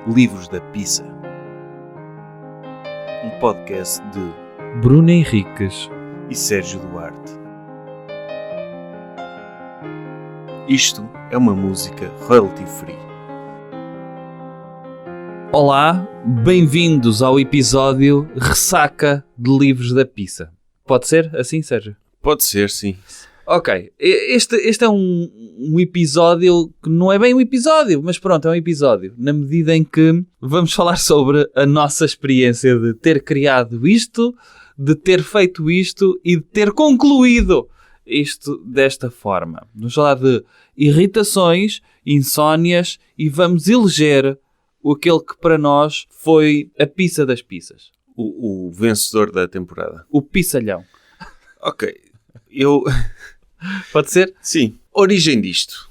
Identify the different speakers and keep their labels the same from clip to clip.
Speaker 1: Livros da Pizza, um podcast de
Speaker 2: Bruno Henriques
Speaker 1: e Sérgio Duarte. Isto é uma música royalty free.
Speaker 2: Olá, bem-vindos ao episódio Ressaca de Livros da Pizza. Pode ser assim, Sérgio?
Speaker 1: Pode ser, sim.
Speaker 2: Ok, este é um episódio que não é bem um episódio, mas pronto, é um episódio. Na medida em que vamos falar sobre a nossa experiência de ter criado isto, de ter feito isto e de ter concluído isto desta forma. Vamos falar de irritações, insónias e vamos eleger aquele que para nós foi a pizza das pizzas.
Speaker 1: O vencedor da temporada.
Speaker 2: O pizzalhão.
Speaker 1: Ok,
Speaker 2: Pode ser?
Speaker 1: Sim. Origem disto.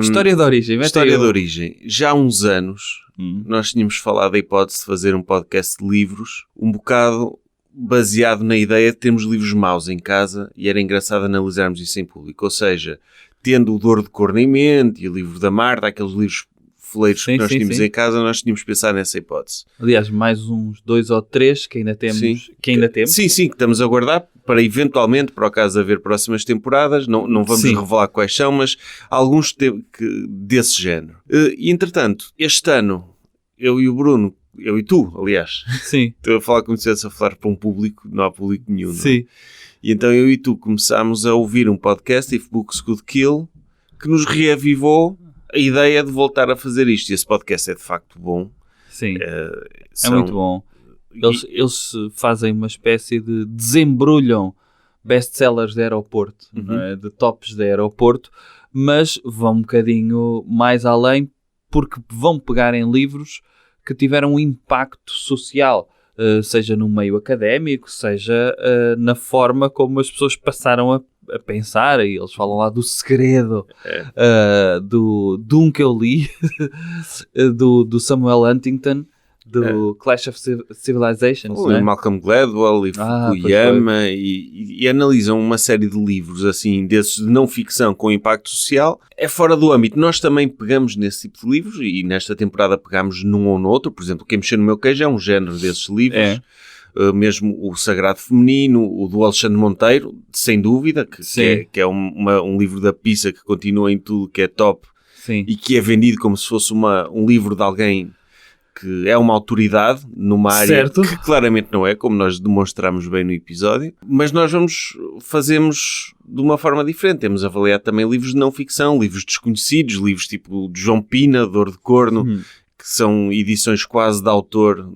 Speaker 2: História de origem.
Speaker 1: História de origem. Já há uns anos, nós tínhamos falado da hipótese de fazer um podcast de livros, um bocado baseado na ideia de termos livros maus em casa e era engraçado analisarmos isso em público. Ou seja, tendo o Dor de Corno em mente e o livro da Marta, aqueles livros foleiros que nós tínhamos em casa, nós tínhamos pensado nessa hipótese.
Speaker 2: Aliás, mais uns 2 ou 3 que ainda temos.
Speaker 1: Sim.
Speaker 2: Que ainda temos.
Speaker 1: Sim, que estamos a guardar para eventualmente, para o caso de haver próximas temporadas, não vamos revelar quais são, mas alguns desse género. E entretanto, este ano, eu e o Bruno, eu e tu, aliás,
Speaker 2: Sim.
Speaker 1: estou a falar como se estivesse a falar para um público, não há público nenhum.
Speaker 2: Sim.
Speaker 1: Não? E então eu e tu começámos a ouvir um podcast, If Books Could Kill, que nos reavivou a ideia de voltar a fazer isto. E esse podcast é de facto bom.
Speaker 2: Sim, é muito bom. Eles fazem uma espécie de desembrulham best-sellers de aeroporto, não é? De tops de aeroporto, mas vão um bocadinho mais além porque vão pegar em livros que tiveram um impacto social, seja no meio académico, seja na forma como as pessoas passaram a pensar, e eles falam lá do segredo de um que eu li do Samuel Huntington, do Clash of Civilizations,
Speaker 1: não é? Malcolm Gladwell e Fukuyama e analisam uma série de livros assim, desses de não ficção com impacto social. É fora do âmbito. Nós também pegamos nesse tipo de livros e nesta temporada pegamos num ou no outro. Por exemplo, Quem Mexeu no Meu Queijo é um género desses livros. Mesmo o Sagrado Feminino, o do Alexandre Monteiro, sem dúvida, que é um livro da pizza que continua em tudo que é top.
Speaker 2: Sim.
Speaker 1: E que é vendido como se fosse um livro de alguém que é uma autoridade numa área que claramente não é, como nós demonstramos bem no episódio, mas nós fazemos de uma forma diferente. Temos avaliado também livros de não ficção, livros desconhecidos, livros tipo de João Pina, Dor de Corno, que são edições quase de autor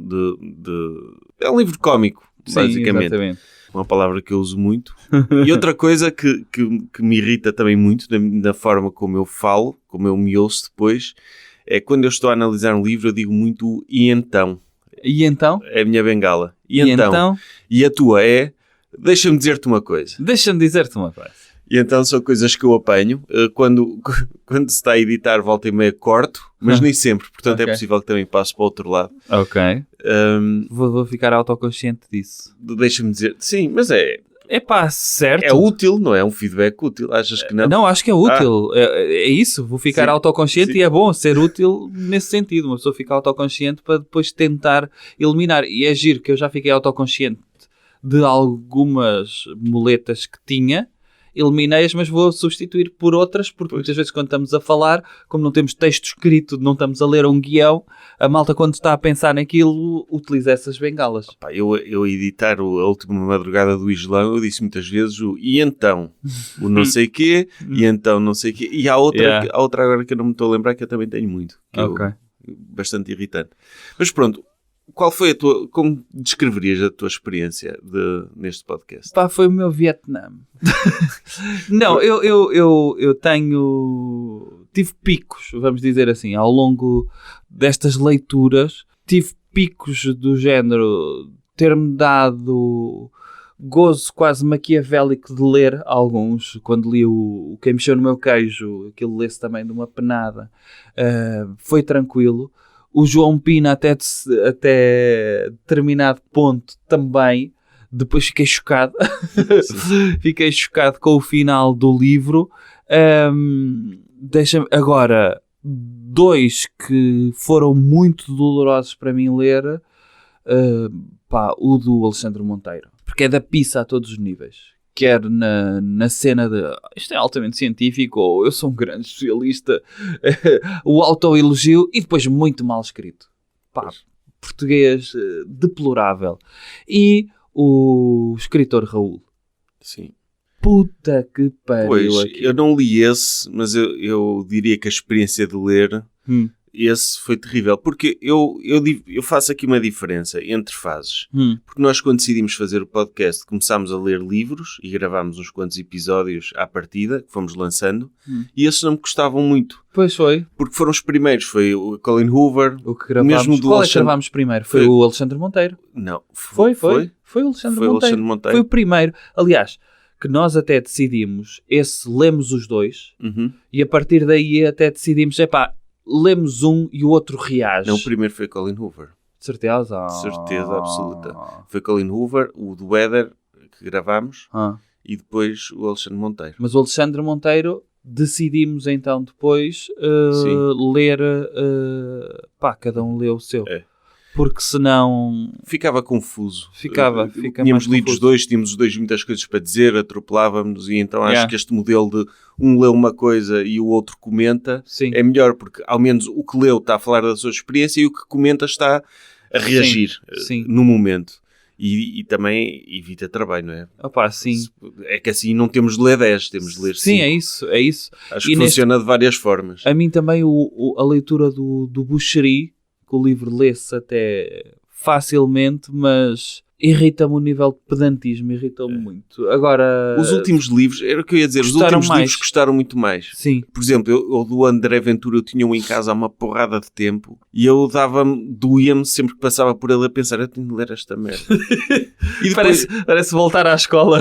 Speaker 1: é um livro cómico, basicamente.
Speaker 2: Exatamente.
Speaker 1: Uma palavra que eu uso muito. E outra coisa que me irrita também muito na forma como eu falo, como eu me ouço depois, é quando eu estou a analisar um livro, eu digo muito e então.
Speaker 2: E então?
Speaker 1: É a minha bengala. E então? E a tua é, deixa-me dizer-te uma coisa.
Speaker 2: Deixa-me dizer-te uma coisa.
Speaker 1: E então são coisas que eu apanho. Quando se está a editar, volta e meia corto, mas nem sempre. Portanto, é possível que também passe para o outro lado.
Speaker 2: Ok. Vou ficar autoconsciente disso.
Speaker 1: Deixa-me dizer... Sim, mas é
Speaker 2: certo.
Speaker 1: É útil, não é? Um feedback útil. Achas que não?
Speaker 2: Não, acho que é útil. É isso. Vou ficar autoconsciente e é bom ser útil nesse sentido. Uma pessoa fica autoconsciente para depois tentar eliminar. E é giro que eu já fiquei autoconsciente de algumas muletas que tinha. Eliminei-as, mas vou substituir por outras, porque muitas vezes quando estamos a falar, como não temos texto escrito, não estamos a ler um guião, a malta quando está a pensar naquilo, utiliza essas bengalas.
Speaker 1: Eu editar a última madrugada do Islão, eu disse muitas vezes e então, o não sei quê, e então não sei quê, e há outra agora que eu não me estou a lembrar que eu também tenho muito, bastante irritante. Mas pronto, qual foi como descreverias a tua experiência neste podcast?
Speaker 2: Foi o meu Vietnã. Não, eu tive picos, vamos dizer assim, ao longo destas leituras, tive picos do género ter-me dado gozo quase maquiavélico de ler alguns. Quando li o Quem Mexeu no Meu Queijo, aquilo lê-se também de uma penada, foi tranquilo. O João Pina até determinado ponto também. Depois fiquei chocado. Fiquei chocado com o final do livro. Deixa-me agora, dois que foram muito dolorosos para mim ler, o do Alexandre Monteiro. Porque é da pizza a todos os níveis. Quer na cena de isto é altamente científico, ou eu sou um grande especialista, o autoelogio, e depois muito mal escrito. Português deplorável. E o escritor Raul.
Speaker 1: Sim.
Speaker 2: Puta que pariu.
Speaker 1: Pois,
Speaker 2: aqui.
Speaker 1: eu não li esse, mas eu diria que a experiência de ler esse foi terrível. Porque eu faço aqui uma diferença entre fases. Porque nós, quando decidimos fazer o podcast, começámos a ler livros e gravámos uns quantos episódios à partida, que fomos lançando, e esses não me gostavam muito.
Speaker 2: Pois foi.
Speaker 1: Porque foram os primeiros. Foi o Colin Hoover.
Speaker 2: O que gravámos.
Speaker 1: Mesmo do
Speaker 2: Qual é que gravámos primeiro? Foi o Alexandre Monteiro.
Speaker 1: Não.
Speaker 2: Foi o Alexandre Monteiro. Foi o primeiro. Aliás, que nós até decidimos, lemos os dois, e a partir daí até decidimos, lemos um e o outro reage.
Speaker 1: Não, o primeiro foi Colin Hoover.
Speaker 2: De certeza?
Speaker 1: Certeza absoluta. Foi Colin Hoover, o do Weather, que gravámos, e depois o Alexandre Monteiro.
Speaker 2: Mas o Alexandre Monteiro, decidimos então depois ler, cada um leu o seu. Porque senão...
Speaker 1: Ficava confuso.
Speaker 2: Tínhamos
Speaker 1: lido os dois, tínhamos os dois muitas coisas para dizer, atropelávamos, e então acho que este modelo de um lê uma coisa e o outro comenta é melhor, porque ao menos o que leu está a falar da sua experiência e o que comenta está a reagir no momento. E também evita trabalho, não é?
Speaker 2: Sim.
Speaker 1: É que assim não temos de ler 10, temos de ler 5.
Speaker 2: Sim, é isso.
Speaker 1: Acho que funciona de várias formas.
Speaker 2: A mim também a leitura do Buxeri, que o livro lê-se até facilmente, mas irrita-me o nível de pedantismo, irritou-me muito. Agora...
Speaker 1: Os últimos livros, era o que eu ia dizer, os últimos livros gostaram muito mais.
Speaker 2: Sim.
Speaker 1: Por exemplo, eu do André Ventura, eu tinha um em casa há uma porrada de tempo, e eu doía-me sempre que passava por ele a pensar, eu tenho de ler esta merda.
Speaker 2: E depois... parece voltar à escola.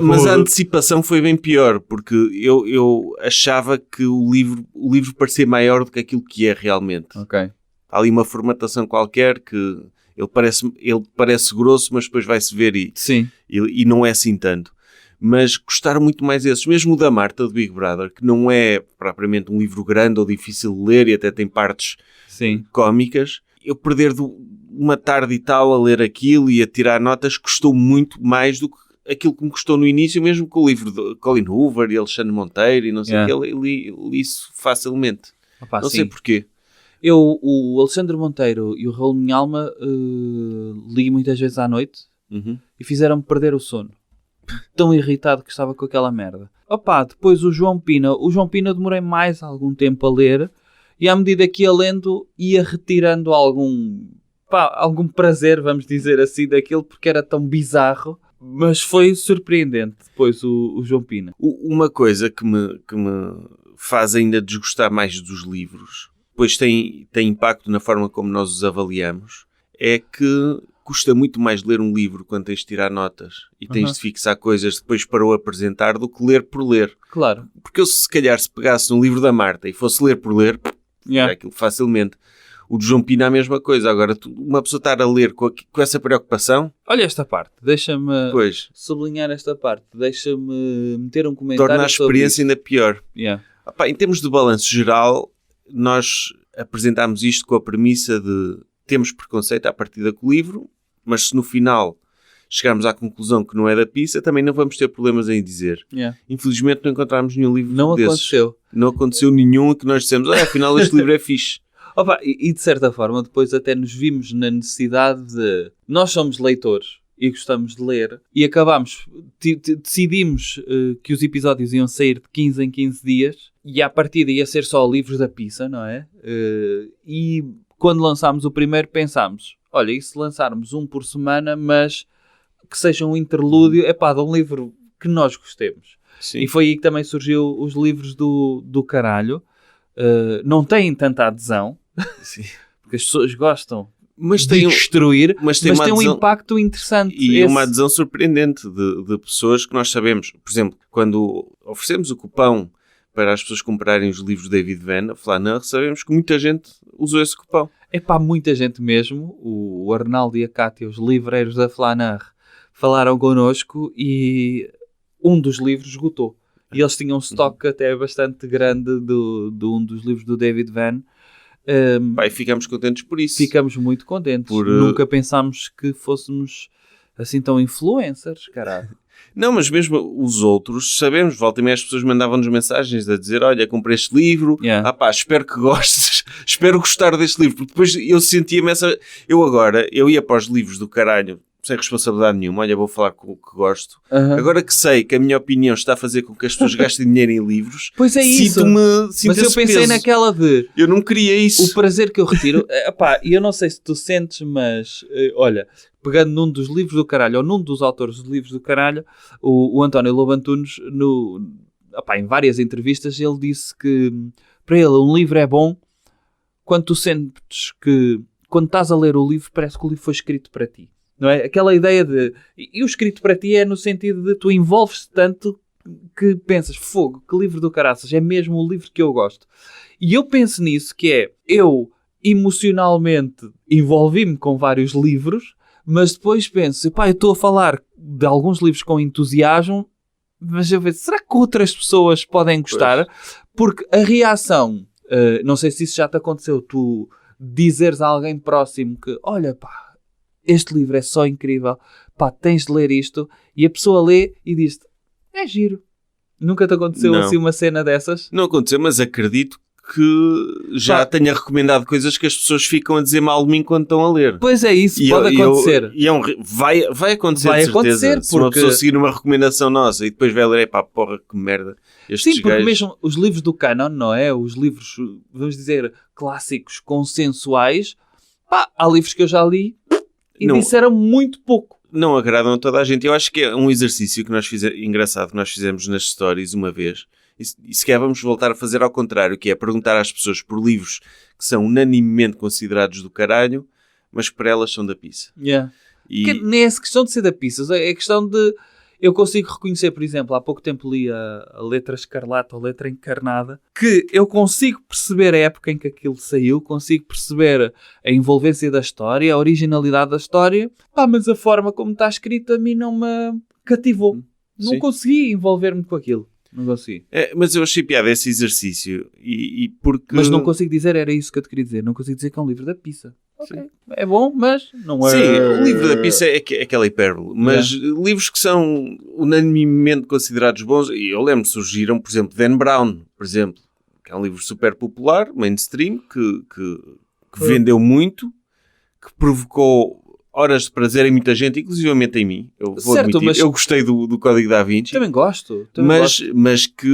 Speaker 1: Mas a antecipação foi bem pior, porque eu achava que o livro parecia maior do que aquilo que é realmente.
Speaker 2: Ok.
Speaker 1: Há ali uma formatação qualquer que ele parece grosso, mas depois vai-se ver e não é assim tanto. Mas gostaram muito mais esses. Mesmo o da Marta, do Big Brother, que não é propriamente um livro grande ou difícil de ler e até tem partes cómicas. Eu perder uma tarde e tal a ler aquilo e a tirar notas custou muito mais do que aquilo que me custou no início, mesmo com o livro de Colin Hoover e Alexandre Monteiro e não sei o que. Eu li isso facilmente. Não sei porquê.
Speaker 2: O Alexandre Monteiro e o Raul Minhalma li muitas vezes à noite e fizeram-me perder o sono. Tão irritado que estava com aquela merda. Depois o João Pina demorei mais algum tempo a ler e à medida que ia lendo ia retirando algum prazer, vamos dizer assim, daquilo, porque era tão bizarro. Mas foi surpreendente depois o João Pina.
Speaker 1: Uma coisa que me faz ainda desgostar mais dos livros, depois tem impacto na forma como nós os avaliamos, é que custa muito mais ler um livro quando tens de tirar notas e tens de fixar coisas depois para o apresentar do que ler por ler.
Speaker 2: Claro.
Speaker 1: Porque eu, se calhar, se pegasse no livro da Marta e fosse ler por ler, aquilo facilmente. O de João Pina é a mesma coisa. Agora, uma pessoa estar a ler com essa preocupação...
Speaker 2: Olha esta parte, deixa-me sublinhar esta parte, deixa-me meter um comentário.
Speaker 1: Torna a experiência ainda pior. Em termos de balanço geral, nós apresentámos isto com a premissa de temos preconceito à partida com o livro, mas se no final chegarmos à conclusão que não é da pizza, também não vamos ter problemas em dizer. Infelizmente não encontramos nenhum livro desses. Não aconteceu nenhum que nós dissemos, afinal este livro é fixe.
Speaker 2: E de certa forma depois até nos vimos na necessidade de... Nós somos leitores e gostamos de ler e acabámos, decidimos que os episódios iam sair de 15 em 15 dias e à partida ia ser só livros da pizza, não é? E quando lançámos o primeiro pensámos, olha, e se lançarmos um por semana, mas que seja um interlúdio, de um livro que nós gostemos.
Speaker 1: Sim.
Speaker 2: E foi aí que também surgiu os livros do caralho. Não têm tanta adesão, porque as pessoas gostam de destruir, mas tem um impacto interessante.
Speaker 1: E uma adesão surpreendente de pessoas que nós sabemos. Por exemplo, quando oferecemos o cupão para as pessoas comprarem os livros de David Venn, a Flaneur, sabemos que muita gente usou esse cupão.
Speaker 2: Muita gente mesmo. O Arnaldo e a Cátia, os livreiros da Flaneur, falaram connosco e um dos livros esgotou. E eles tinham um estoque até bastante grande de um dos livros do David Vann.
Speaker 1: Pai, ficamos contentes por isso.
Speaker 2: Ficamos muito contentes. Nunca pensámos que fôssemos assim tão influencers, caralho.
Speaker 1: Não, mas mesmo os outros, sabemos, volta e meia as pessoas mandavam-nos mensagens a dizer, olha, comprei este livro, espero que gostes, espero gostar deste livro, porque depois eu sentia-me essa... Eu ia para os livros do caralho, sem responsabilidade nenhuma, olha, vou falar com o que gosto. Agora que sei que a minha opinião está a fazer com que as pessoas gastem dinheiro em livros,
Speaker 2: pois é isso. Mas eu pensei
Speaker 1: peso.
Speaker 2: naquela de...
Speaker 1: Eu não queria isso.
Speaker 2: O prazer que eu retiro... E eu não sei se tu sentes, mas... olha, pegando num dos livros do caralho, ou num dos autores dos livros do caralho, o António Lobo Antunes, em várias entrevistas, ele disse que para ele um livro é bom quando tu sentes que... Quando estás a ler o livro, parece que o livro foi escrito para ti. Não é? Aquela ideia de... E o escrito para ti é no sentido de tu envolves-te tanto que pensas, fogo, que livro do caraças, é mesmo o livro que eu gosto. E eu penso nisso, que é, eu emocionalmente envolvi-me com vários livros, mas depois penso, eu estou a falar de alguns livros com entusiasmo, mas eu vejo, será que outras pessoas podem gostar? Pois. Porque a reação, não sei se isso já te aconteceu, tu dizeres a alguém próximo que, olha, este livro é só incrível, tens de ler isto, e a pessoa lê e diz-te, é giro. Nunca te aconteceu assim uma cena dessas?
Speaker 1: Não aconteceu, mas acredito que já tenha recomendado coisas que as pessoas ficam a dizer mal de mim quando estão a ler.
Speaker 2: Pois é isso, pode acontecer.
Speaker 1: Vai acontecer, de certeza. Se uma pessoa seguir uma recomendação nossa e depois vai ler, porra, que merda.
Speaker 2: Sim, porque mesmo os livros do canon, não é? Os livros, vamos dizer, clássicos, consensuais, há livros que eu já li e disseram muito pouco.
Speaker 1: Não agradam a toda a gente. Eu acho que é um exercício que nós engraçado que nós fizemos nas stories uma vez. E se quer vamos voltar a fazer ao contrário, que é perguntar às pessoas por livros que são unanimemente considerados do caralho, mas que para elas são da pizza.
Speaker 2: Que nem é questão de ser da pizza, é questão de... Eu consigo reconhecer, por exemplo, há pouco tempo li a Letra Escarlata ou Letra Encarnada, que eu consigo perceber a época em que aquilo saiu, consigo perceber a envolvência da história, a originalidade da história, mas a forma como está escrita a mim não me cativou. Não consegui envolver-me com aquilo. Não consegui.
Speaker 1: Mas eu achei piada esse exercício e porque...
Speaker 2: Mas não consigo dizer, era isso que eu te queria dizer, não consigo dizer que é um livro da pizza. Okay. É bom, mas não é...
Speaker 1: Sim, o livro da pizza é aquela hipérbole, mas livros que são unanimemente considerados bons, e eu lembro, surgiram, por exemplo, Dan Brown, por exemplo, que é um livro super popular, mainstream, que vendeu muito, que provocou horas de prazer em muita gente, inclusivamente em mim. Eu vou admitir, mas eu gostei do Código Da Vinci.
Speaker 2: Também gosto.
Speaker 1: Mas que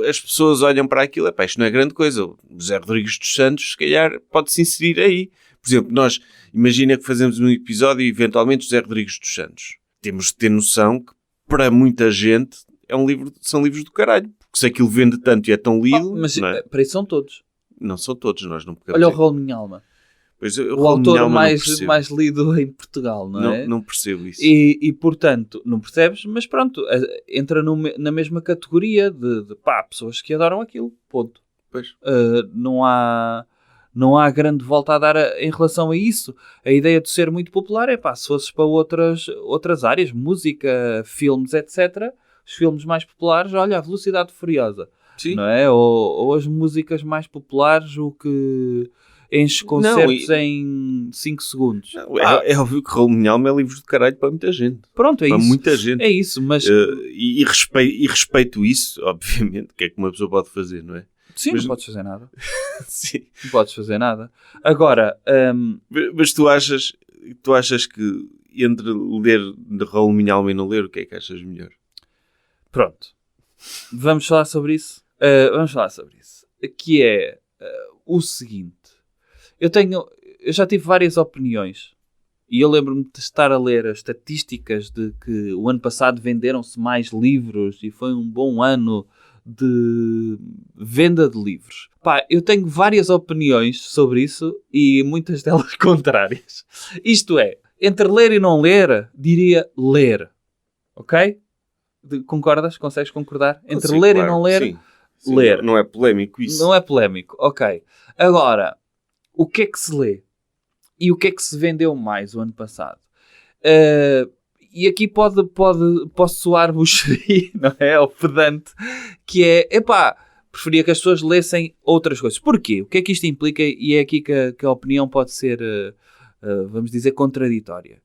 Speaker 1: as pessoas olham para aquilo, isto não é grande coisa. O José Rodrigues dos Santos, se calhar, pode-se inserir aí. Por exemplo, nós, imagina que fazemos um episódio e eventualmente José Rodrigues dos Santos. Temos de ter noção que, para muita gente, são livros do caralho. Porque se aquilo vende tanto e é tão lido...
Speaker 2: mas
Speaker 1: não é?
Speaker 2: Para isso são todos.
Speaker 1: Não são todos, nós não pegamos.
Speaker 2: Olha o Raul Minha Alma.
Speaker 1: Pois,
Speaker 2: o autor mais lido em Portugal, não é?
Speaker 1: Não percebo isso.
Speaker 2: E portanto, não percebes, mas pronto, entra na mesma categoria de pessoas que adoram aquilo, ponto.
Speaker 1: Pois.
Speaker 2: Não há grande volta a dar em relação a isso. A ideia de ser muito popular é, se fosses para outras áreas, música, filmes, etc., os filmes mais populares, olha, a Velocidade Furiosa. Sim. Não é? Ou as músicas mais populares, o que... enche concertos em 5 segundos.
Speaker 1: É óbvio que Raul Minha Alma é livro de caralho para muita gente.
Speaker 2: Pronto, é
Speaker 1: para
Speaker 2: isso.
Speaker 1: Muita gente.
Speaker 2: É isso, mas...
Speaker 1: E respeito isso, obviamente, o que é que uma pessoa pode fazer, não é?
Speaker 2: Sim, mas... não podes fazer nada.
Speaker 1: Sim.
Speaker 2: Não podes fazer nada. Agora...
Speaker 1: Mas tu achas que entre ler de Raul Minha Alma e não ler, o que é que achas melhor?
Speaker 2: Pronto. Vamos falar sobre isso? Que é o seguinte. Eu já tive várias opiniões e eu lembro-me de estar a ler as estatísticas de que o ano passado venderam-se mais livros e foi um bom ano de venda de livros. Eu tenho várias opiniões sobre isso e muitas delas contrárias. Isto é, entre ler e não ler, diria ler. Ok? Concordas? Consegues concordar? Entre
Speaker 1: sim,
Speaker 2: ler
Speaker 1: claro,
Speaker 2: e não ler,
Speaker 1: sim,
Speaker 2: ler.
Speaker 1: Não é polémico isso.
Speaker 2: Não é polémico, ok. Agora... o que é que se lê? E o que é que se vendeu mais o ano passado? E aqui posso soar buxeri, não é? Ou pedante, que é, preferia que as pessoas lessem outras coisas. Porquê? O que é que isto implica? E é aqui que a opinião pode ser, vamos dizer, contraditória.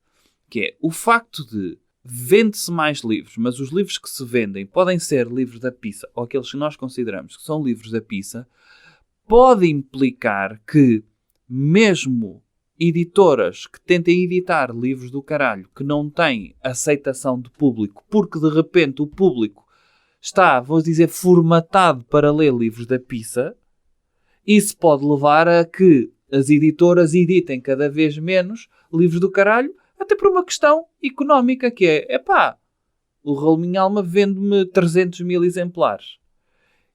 Speaker 2: Que é o facto de vende-se mais livros, mas os livros que se vendem podem ser livros da pizza, ou aqueles que nós consideramos que são livros da pizza, pode implicar que mesmo editoras que tentem editar livros do caralho que não têm aceitação de público, porque de repente o público está, vou dizer, formatado para ler livros da pizza, isso pode levar a que as editoras editem cada vez menos livros do caralho, até por uma questão económica, que é, o Raul Minha Alma vende-me 300 mil exemplares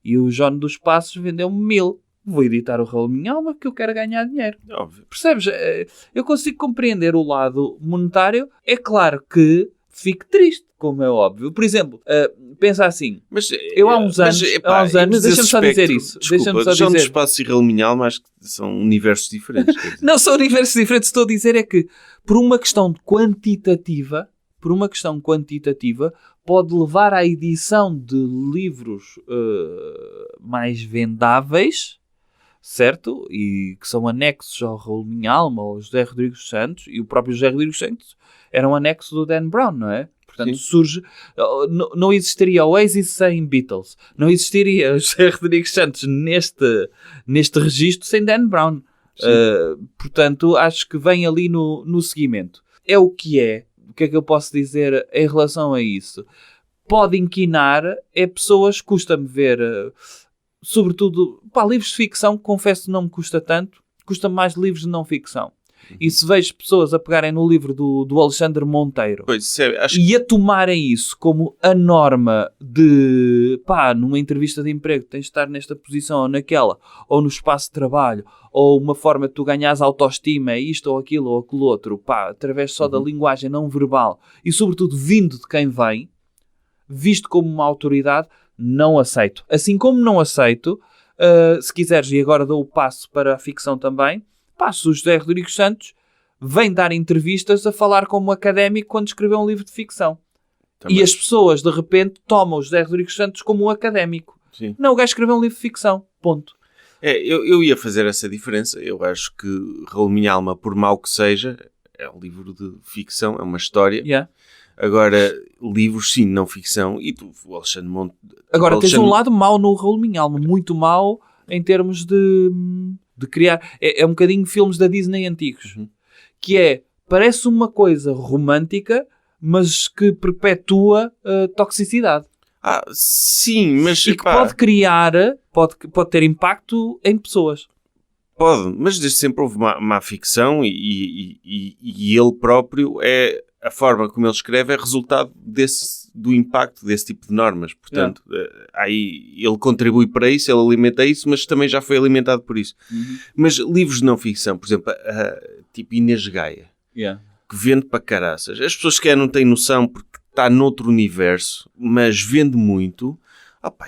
Speaker 2: e o João dos Passos vendeu-me 1000. Vou editar o Raul Minha Alma porque eu quero ganhar dinheiro.
Speaker 1: Óbvio.
Speaker 2: Percebes? Eu consigo compreender o lado monetário. É claro que fico triste, como é óbvio. Por exemplo, pensa assim.
Speaker 1: Mas,
Speaker 2: eu há uns anos, deixa-me só dizer isso.
Speaker 1: Desculpa, João dos Passos e Raul Minha Alma acho que são universos diferentes.
Speaker 2: Não são universos diferentes. Estou a dizer é que por uma questão quantitativa, pode levar à edição de livros mais vendáveis, certo? E que são anexos ao Raul Minha Alma, ao José Rodrigues Santos, e o próprio José Rodrigues Santos era um anexo do Dan Brown, não é? Portanto, surge... Não existiria Oasis sem Beatles. Não existiria José Rodrigues Santos neste registro sem Dan Brown. Portanto, acho que vem ali no seguimento. É o que é. O que é que eu posso dizer em relação a isso? Pode inquinar pessoas, custa-me ver... sobretudo, livros de ficção, confesso que não me custa tanto, custa mais livros de não ficção. E se vejo pessoas a pegarem no livro do Alexandre Monteiro e a tomarem isso como a norma de, numa entrevista de emprego tens de estar nesta posição ou naquela, ou no espaço de trabalho, ou uma forma de tu ganhares autoestima, é isto ou aquilo ou aquilo outro, através só da linguagem não verbal e sobretudo vindo de quem vem, visto como uma autoridade, não aceito. Assim como não aceito, se quiseres, e agora dou o passo para a ficção também, se o José Rodrigues Santos vem dar entrevistas a falar como académico quando escreveu um livro de ficção. Também. E as pessoas, de repente, tomam o José Rodrigues Santos como um académico.
Speaker 1: Sim.
Speaker 2: Não, o gajo escreveu um livro de ficção. Ponto.
Speaker 1: Eu ia fazer essa diferença. Eu acho que Raul Minha Alma, por mau que seja, é um livro de ficção, é uma história.
Speaker 2: Yeah.
Speaker 1: Agora, livros, sim, não ficção. E tu, o Alexandre Monte...
Speaker 2: Agora, tens um lado mau no Raul Minha Alma. Muito mau em termos de criar... É um bocadinho filmes da Disney antigos. Que parece uma coisa romântica, mas que perpetua toxicidade.
Speaker 1: Sim, mas...
Speaker 2: E que pode criar... Pode ter impacto em pessoas.
Speaker 1: Pode, mas desde sempre houve má ficção e ele próprio a forma como ele escreve é resultado do impacto desse tipo de normas. Portanto, aí ele contribui para isso, ele alimenta isso, mas também já foi alimentado por isso. Mas livros de não ficção, por exemplo, tipo Inês Gaia, que vende para caraças. As pessoas que não têm noção porque está noutro universo, mas vende muito...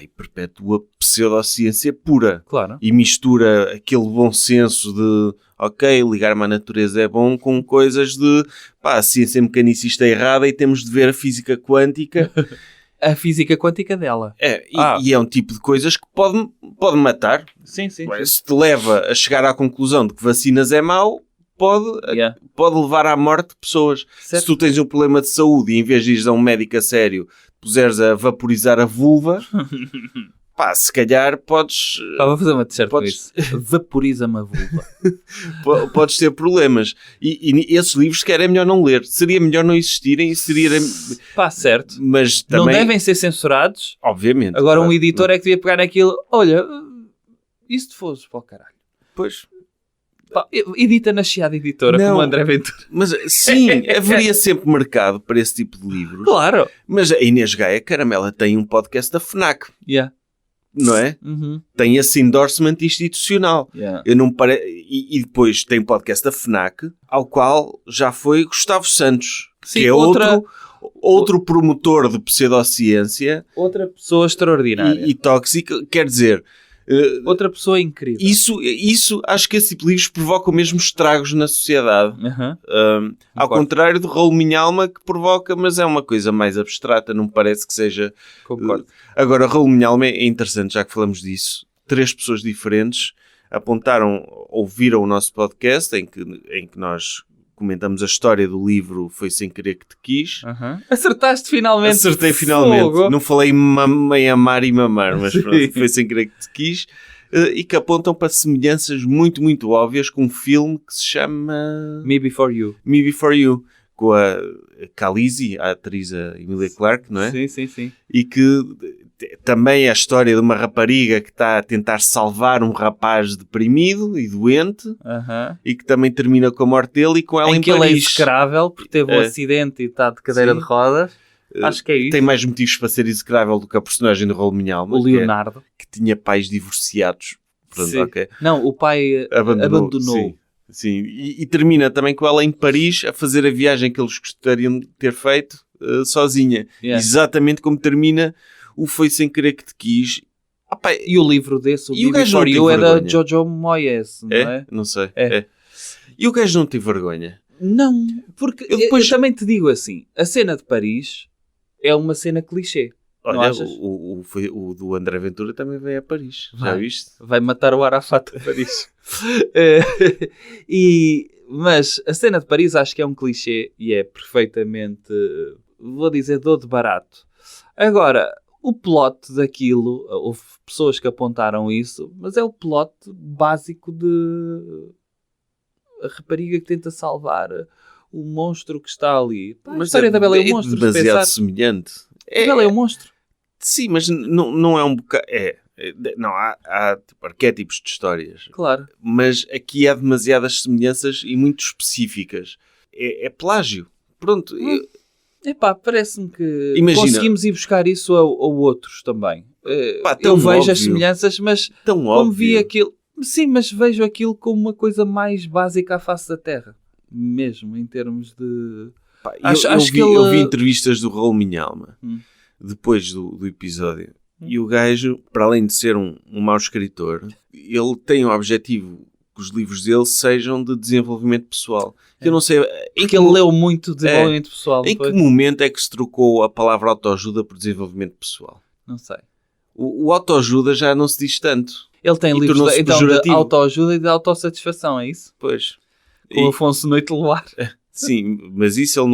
Speaker 1: e perpetua pseudociência pura.
Speaker 2: Claro.
Speaker 1: E mistura aquele bom senso de ligar-me à natureza é bom com coisas de a ciência mecanicista é errada e temos de ver a física quântica.
Speaker 2: A física quântica dela.
Speaker 1: E é um tipo de coisas que pode matar.
Speaker 2: Sim.
Speaker 1: Se te leva a chegar à conclusão de que vacinas é mau, pode levar à morte de pessoas.
Speaker 2: Certo.
Speaker 1: Se tu tens um problema de saúde e em vez de ires a um médico a sério puseres a vaporizar a vulva, se calhar podes...
Speaker 2: vou fazer uma t-shirt com isso. Vaporiza-me a vulva.
Speaker 1: Podes ter problemas. E esses livros, sequer é melhor não ler. Seria melhor não existirem.
Speaker 2: Certo.
Speaker 1: Mas também...
Speaker 2: Não devem ser censurados.
Speaker 1: Obviamente.
Speaker 2: Agora um editor é que devia pegar naquilo. Olha, e se te fosses para o caralho?
Speaker 1: Pois...
Speaker 2: edita na Chiada Editora, como André Ventura.
Speaker 1: Mas sim, haveria sempre mercado para esse tipo de livros.
Speaker 2: Claro.
Speaker 1: Mas a Inês Gaia, caramela, tem um podcast da FNAC. Não é? Tem esse endorsement institucional. Eu não e depois tem um podcast da FNAC, ao qual já foi Gustavo Santos,
Speaker 2: sim,
Speaker 1: que é outro promotor de pseudociência.
Speaker 2: Outra pessoa extraordinária.
Speaker 1: E tóxica. Quer dizer...
Speaker 2: Outra pessoa incrível.
Speaker 1: Isso, acho que esse tipo de livros provocam mesmo estragos na sociedade. Ao contrário do Rolo Minha Alma, que provoca, mas é uma coisa mais abstrata, não me parece que seja...
Speaker 2: Concordo.
Speaker 1: Agora, Rolo Minha Alma é interessante, já que falamos disso. 3 pessoas diferentes ouviram o nosso podcast, em que nós comentamos a história do livro Foi Sem Querer Que Te Quis.
Speaker 2: Acertaste finalmente.
Speaker 1: Acertei finalmente.
Speaker 2: Fogo.
Speaker 1: Não falei em amar e mamar, mas pronto, Foi Sem Querer Que Te Quis. E que apontam para semelhanças muito, muito óbvias com um filme que se chama...
Speaker 2: Me Before You.
Speaker 1: Me Before You. Com a Khaleesi, a atriz Emilia Clarke, não é?
Speaker 2: Sim.
Speaker 1: E que também é a história de uma rapariga que está a tentar salvar um rapaz deprimido e doente, e que também termina com a morte dele e com ela em
Speaker 2: que
Speaker 1: Paris.
Speaker 2: Ele é execrável porque teve um acidente e está de cadeira de rodas. Acho que é isso.
Speaker 1: Tem mais motivos para ser execrável do que a personagem do Rolo Minha Alma.
Speaker 2: O Leonardo.
Speaker 1: Que tinha pais divorciados. Pronto, okay.
Speaker 2: Não, o pai abandonou.
Speaker 1: Sim. E termina também com ela em Paris a fazer a viagem que eles gostariam de ter feito sozinha. Exatamente como termina o Foi Sem Querer Que Te Quis.
Speaker 2: E o livro desse, o Me Before You, é da Jojo Moyes, não é?
Speaker 1: Não sei. E o gajo não tem vergonha?
Speaker 2: Não, porque eu também te digo assim, a cena de Paris é uma cena clichê.
Speaker 1: Olha, o do André Ventura também veio a Paris. Já viste?
Speaker 2: Vai matar o Arafat a Paris. Mas a cena de Paris acho que é um clichê e é perfeitamente, vou dizer, de barato. Agora, o plot daquilo, houve pessoas que apontaram isso, mas é o plot básico de a rapariga que tenta salvar o monstro que está ali. A história da Bela e o Monstro.
Speaker 1: É demasiado semelhante.
Speaker 2: A Bela e o Monstro.
Speaker 1: Sim, mas não é um bocado... Não, há tipo, arquétipos de histórias.
Speaker 2: Claro.
Speaker 1: Mas aqui há demasiadas semelhanças e muito específicas. É plágio. Pronto.
Speaker 2: Parece-me que conseguimos ir buscar isso a outros também. Eu vejo
Speaker 1: óbvio.
Speaker 2: As semelhanças, mas
Speaker 1: tão
Speaker 2: como
Speaker 1: óbvio.
Speaker 2: vi aquilo... Sim, mas vejo aquilo como uma coisa mais básica à face da Terra. Mesmo, em termos de...
Speaker 1: Eu vi entrevistas do Rolo Minha Alma depois do episódio. E o gajo, para além de ser um mau escritor, ele tem o objetivo que os livros dele sejam de desenvolvimento pessoal. Eu não sei...
Speaker 2: Porque ele leu muito desenvolvimento pessoal.
Speaker 1: Em que momento é que se trocou a palavra autoajuda por desenvolvimento pessoal?
Speaker 2: Não sei.
Speaker 1: O autoajuda já não se diz tanto.
Speaker 2: Ele tem livros de autoajuda e de autossatisfação, é isso?
Speaker 1: Pois.
Speaker 2: Com o Afonso Noite Luar.
Speaker 1: Sim, mas isso ele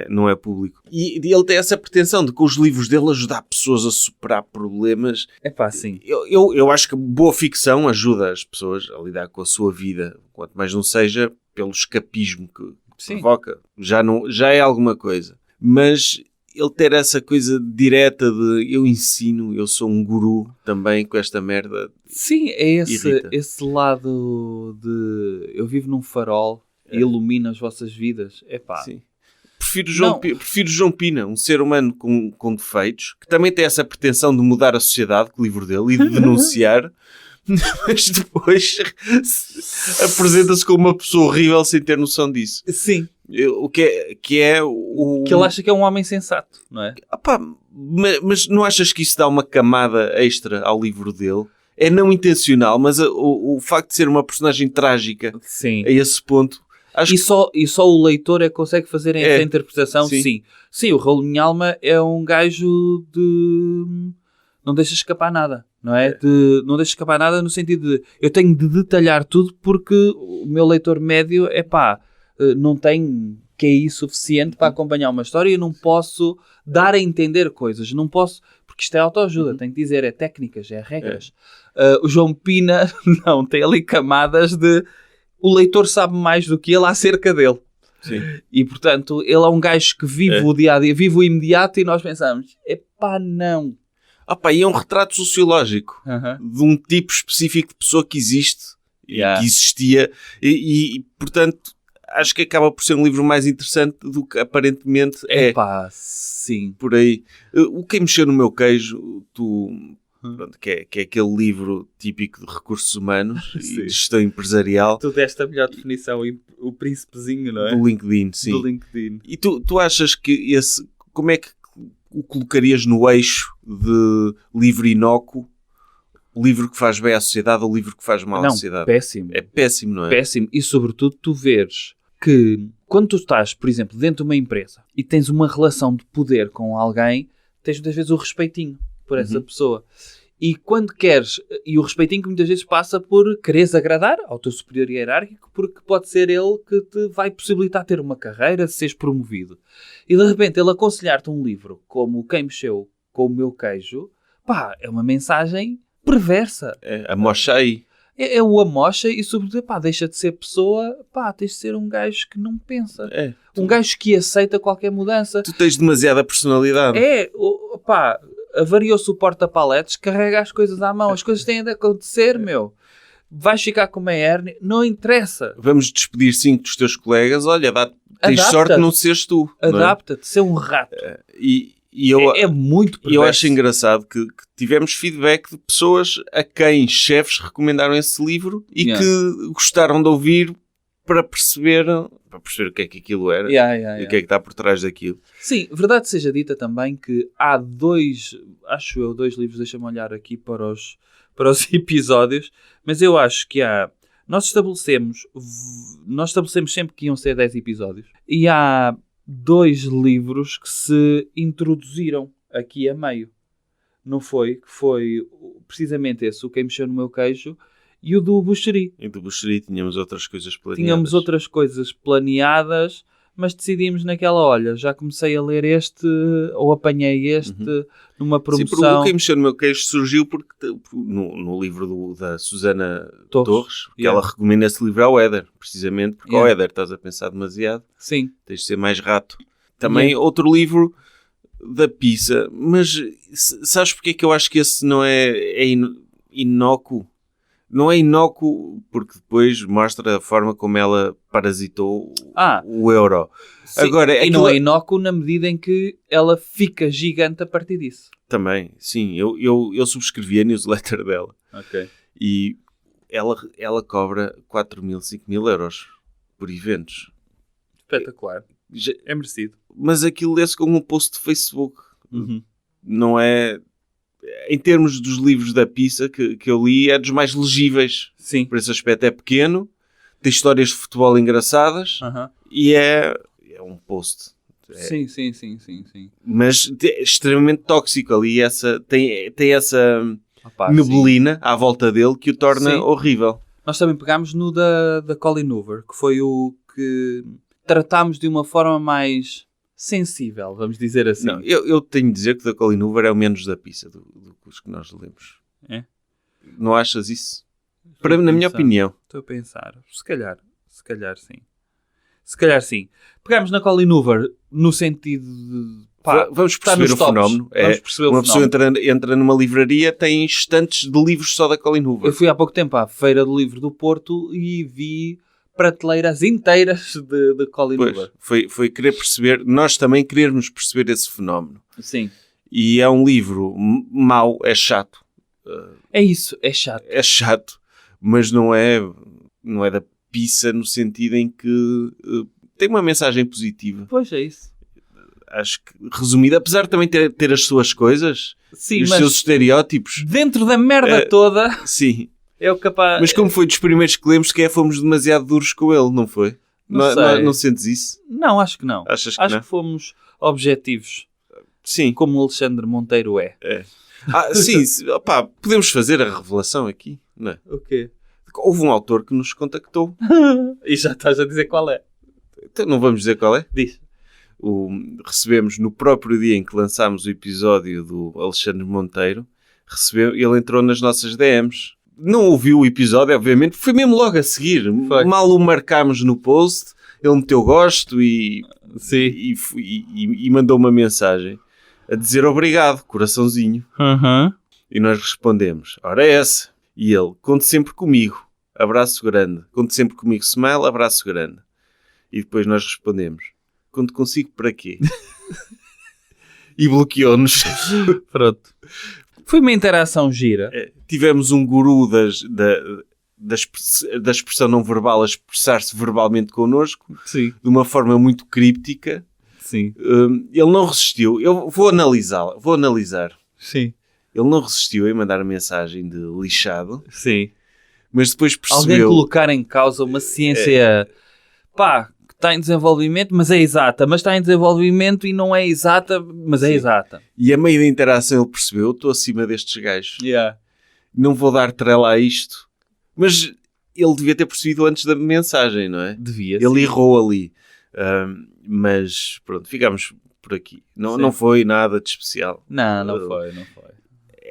Speaker 1: não é público. E ele tem essa pretensão de, com os livros dele, ajudar pessoas a superar problemas.
Speaker 2: Sim.
Speaker 1: Eu acho que boa ficção ajuda as pessoas a lidar com a sua vida, quanto mais não seja pelo escapismo que provoca. Já é alguma coisa. Mas ele ter essa coisa direta de eu ensino, eu sou um guru também com esta merda.
Speaker 2: Sim, é esse lado de eu vivo num farol e ilumina as vossas vidas.
Speaker 1: Sim. Prefiro João Pina, um ser humano com defeitos, que também tem essa pretensão de mudar a sociedade com o livro dele e de denunciar, mas depois apresenta-se como uma pessoa horrível sem ter noção disso.
Speaker 2: Sim.
Speaker 1: O que é o...
Speaker 2: Que ele acha que é um homem sensato, não é?
Speaker 1: Mas não achas que isso dá uma camada extra ao livro dele? É não intencional, mas o facto de ser uma personagem trágica a esse ponto...
Speaker 2: E só o leitor é que consegue fazer essa interpretação? Sim, o Rolo Minha Alma é um gajo de... Não deixa escapar nada, não é? Não deixa escapar nada no sentido de... Eu tenho de detalhar tudo porque o meu leitor médio, não tem QI suficiente para acompanhar uma história e não posso dar a entender coisas. Não posso... Porque isto é autoajuda, tenho que dizer, é técnicas, é regras. O João Pina, não, tem ali camadas de... O leitor sabe mais do que ele acerca dele.
Speaker 1: Sim.
Speaker 2: E, portanto, ele é um gajo que vive o dia-a-dia, vive o imediato e nós pensamos, não.
Speaker 1: E é um retrato sociológico de um tipo específico de pessoa que existe e que existia e, portanto, acho que acaba por ser um livro mais interessante do que aparentemente é.
Speaker 2: Sim.
Speaker 1: Por aí. O que mexeu no meu queijo, pronto, que é aquele livro típico de recursos humanos e de gestão empresarial.
Speaker 2: Tu deste a melhor definição, o príncipezinho, não é?
Speaker 1: Do LinkedIn, sim.
Speaker 2: Do LinkedIn.
Speaker 1: E tu achas que como é que o colocarias no eixo de livro inócuo o livro que faz bem à sociedade ou o livro que faz mal à sociedade.
Speaker 2: Péssimo.
Speaker 1: É péssimo, não é?
Speaker 2: Péssimo. E, sobretudo, tu veres que quando tu estás, por exemplo, dentro de uma empresa e tens uma relação de poder com alguém, tens muitas vezes o respeitinho por essa pessoa. E quando queres, e o respeitinho que muitas vezes passa por quereres agradar ao teu superior hierárquico, porque pode ser ele que te vai possibilitar ter uma carreira, seres promovido. E de repente ele aconselhar-te um livro como Quem Mexeu com o Meu Queijo, pá, é uma mensagem perversa.
Speaker 1: Amocha aí.
Speaker 2: É o amocha e sobretudo, pá, deixa de ser pessoa, pá, tens de ser um gajo que não pensa. Um gajo que aceita qualquer mudança.
Speaker 1: Tu tens demasiada personalidade.
Speaker 2: Pá, avariou-se o porta-paletes, carrega as coisas à mão. As coisas têm de acontecer, meu. Vais ficar com uma hérnia, não interessa.
Speaker 1: Vamos despedir 5 dos teus colegas. Olha, tens sorte de não seres tu.
Speaker 2: Adapta-te, ser um rato. É muito perverso.
Speaker 1: E eu acho engraçado que tivemos feedback de pessoas a quem chefes recomendaram esse livro e que gostaram de ouvir para perceber o que é que aquilo era e o que é que está por trás daquilo.
Speaker 2: Sim, verdade seja dita também que há dois livros, deixa-me olhar aqui para os episódios, mas eu acho que nós estabelecemos sempre que iam ser 10 episódios e há 2 livros que se introduziram aqui a meio. Não foi? Que foi precisamente esse, o Quem Mexeu no Meu Queijo, e o do Buxeri.
Speaker 1: E do Buxeri tínhamos outras coisas planeadas.
Speaker 2: Mas decidimos naquela, olha, já comecei a ler este, ou apanhei este numa promoção.
Speaker 1: Sim, porque o Quem Mexeu no Meu Queijo surgiu porque no livro da Susana Torres, que ela recomenda esse livro ao Éder, precisamente porque ao Éder estás a pensar demasiado.
Speaker 2: Sim.
Speaker 1: Tens de ser mais rato. Também outro livro da pizza, mas sabes porque é que eu acho que esse não é inócuo? Não é inócuo porque depois mostra a forma como ela parasitou o euro.
Speaker 2: Sim, agora, e não é inócuo na medida em que ela fica gigante a partir disso.
Speaker 1: Também, sim. Eu subscrevi a newsletter dela.
Speaker 2: Ok.
Speaker 1: E ela cobra 4.000, 5.000 euros por eventos.
Speaker 2: Espetacular. É merecido.
Speaker 1: Mas aquilo lê-se como um post de Facebook. Não é... Em termos dos livros da pizza que eu li, é dos mais legíveis.
Speaker 2: Sim.
Speaker 1: Por esse aspecto é pequeno, tem histórias de futebol engraçadas e é um post.
Speaker 2: Sim.
Speaker 1: Mas é extremamente tóxico ali. Tem essa neblina à volta dele que o torna horrível.
Speaker 2: Nós também pegámos no da Colin Hoover, que foi o que tratámos de uma forma mais sensível, vamos dizer assim.
Speaker 1: Não, eu tenho de dizer que o da Colin Hoover é o menos da pizza dos que nós lemos.
Speaker 2: É?
Speaker 1: Não achas isso? Na minha opinião.
Speaker 2: Estou a pensar. Se calhar sim. Se calhar sim. Pegámos na Colin Hoover no sentido de...
Speaker 1: vamos perceber o fenómeno. Uma pessoa entra numa livraria, tem estantes de livros só da Colin Hoover.
Speaker 2: Eu fui há pouco tempo à Feira do Livro do Porto e vi prateleiras inteiras de Colin Hoover.
Speaker 1: Foi querer perceber, nós também querermos perceber esse fenómeno.
Speaker 2: Sim.
Speaker 1: E é um livro mau, é chato.
Speaker 2: É isso, é chato.
Speaker 1: É chato, mas não é da pizza no sentido em que tem uma mensagem positiva.
Speaker 2: Pois é isso.
Speaker 1: Acho que, resumido, apesar de também ter as suas coisas,
Speaker 2: sim,
Speaker 1: os seus estereótipos.
Speaker 2: Dentro da merda toda...
Speaker 1: Sim.
Speaker 2: É o capaz...
Speaker 1: Mas como foi dos primeiros que lemos, fomos demasiado duros com ele, não foi? Não sentes isso?
Speaker 2: Não, acho que não.
Speaker 1: Achas que
Speaker 2: acho
Speaker 1: não?
Speaker 2: Que fomos objetivos.
Speaker 1: Sim.
Speaker 2: Como o Alexandre Monteiro é.
Speaker 1: Sim, podemos fazer a revelação aqui, não é?
Speaker 2: O quê?
Speaker 1: Houve um autor que nos contactou.
Speaker 2: E já estás a dizer qual é.
Speaker 1: Então não vamos dizer qual é?
Speaker 2: Diz.
Speaker 1: Recebemos no próprio dia em que lançámos o episódio do Alexandre Monteiro, ele entrou nas nossas DMs. Não ouviu o episódio, obviamente, foi mesmo logo a seguir.
Speaker 2: Foi.
Speaker 1: Mal o marcámos no post, ele meteu gosto e mandou uma mensagem a dizer obrigado, coraçãozinho. E nós respondemos, ora é essa. E ele, conte sempre comigo, abraço grande. Conte sempre comigo, smile, abraço grande. E depois nós respondemos, conto consigo para quê? E bloqueou-nos.
Speaker 2: Pronto. Foi uma interação gira.
Speaker 1: Tivemos um guru da expressão não verbal a expressar-se verbalmente connosco.
Speaker 2: Sim.
Speaker 1: De uma forma muito críptica.
Speaker 2: Sim.
Speaker 1: Ele não resistiu. Eu vou analisar.
Speaker 2: Sim.
Speaker 1: Ele não resistiu em mandar a mensagem de lixado.
Speaker 2: Sim.
Speaker 1: Mas depois percebeu...
Speaker 2: Alguém colocar em causa uma ciência... que está em desenvolvimento, mas é exata. Mas está em desenvolvimento e não é exata, mas é exata.
Speaker 1: E a meio da interação ele percebeu, estou acima destes gajos.
Speaker 2: Yeah.
Speaker 1: Não vou dar trela a isto. Mas ele devia ter percebido antes da mensagem, não é?
Speaker 2: Devia.
Speaker 1: Ele errou ali. Mas pronto, ficámos por aqui. Não foi nada de especial.
Speaker 2: Não foi.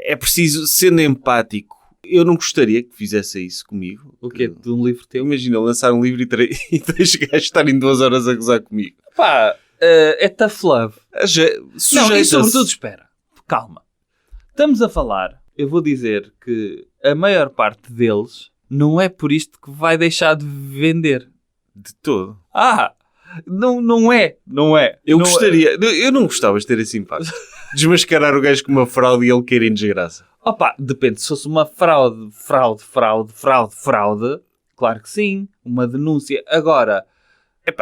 Speaker 1: É preciso, sendo empático, eu não gostaria que fizesse isso comigo.
Speaker 2: O quê? De um livro teu?
Speaker 1: Imagina lançar um livro e três gajos estarem 2 horas a gozar comigo.
Speaker 2: É tough love. Não, e sobretudo, espera. Calma. Estamos a falar, eu vou dizer que a maior parte deles não é por isto que vai deixar de vender.
Speaker 1: De todo.
Speaker 2: Não é.
Speaker 1: Eu gostaria. Eu não gostava de ter esse impacto. Desmascarar o gajo com uma fraude e ele cair em desgraça.
Speaker 2: Depende. Se fosse uma fraude, claro que sim. Uma denúncia. Agora,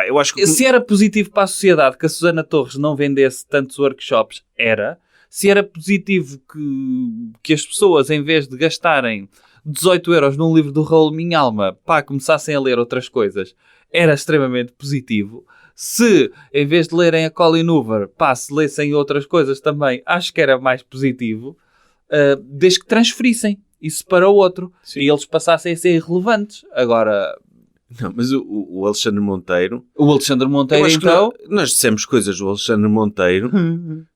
Speaker 1: eu acho que...
Speaker 2: se era positivo para a sociedade que a Susana Torres não vendesse tantos workshops, era. Se era positivo que as pessoas, em vez de gastarem 18 euros num livro do Raul Minhalma, começassem a ler outras coisas, era extremamente positivo. Se, em vez de lerem a Colin Hoover, se lessem outras coisas também, acho que era mais positivo, desde que transferissem isso para o outro. Sim. E eles passassem a ser irrelevantes. Agora...
Speaker 1: Não, mas o Alexandre Monteiro...
Speaker 2: O Alexandre Monteiro, então...
Speaker 1: Nós dissemos coisas do Alexandre Monteiro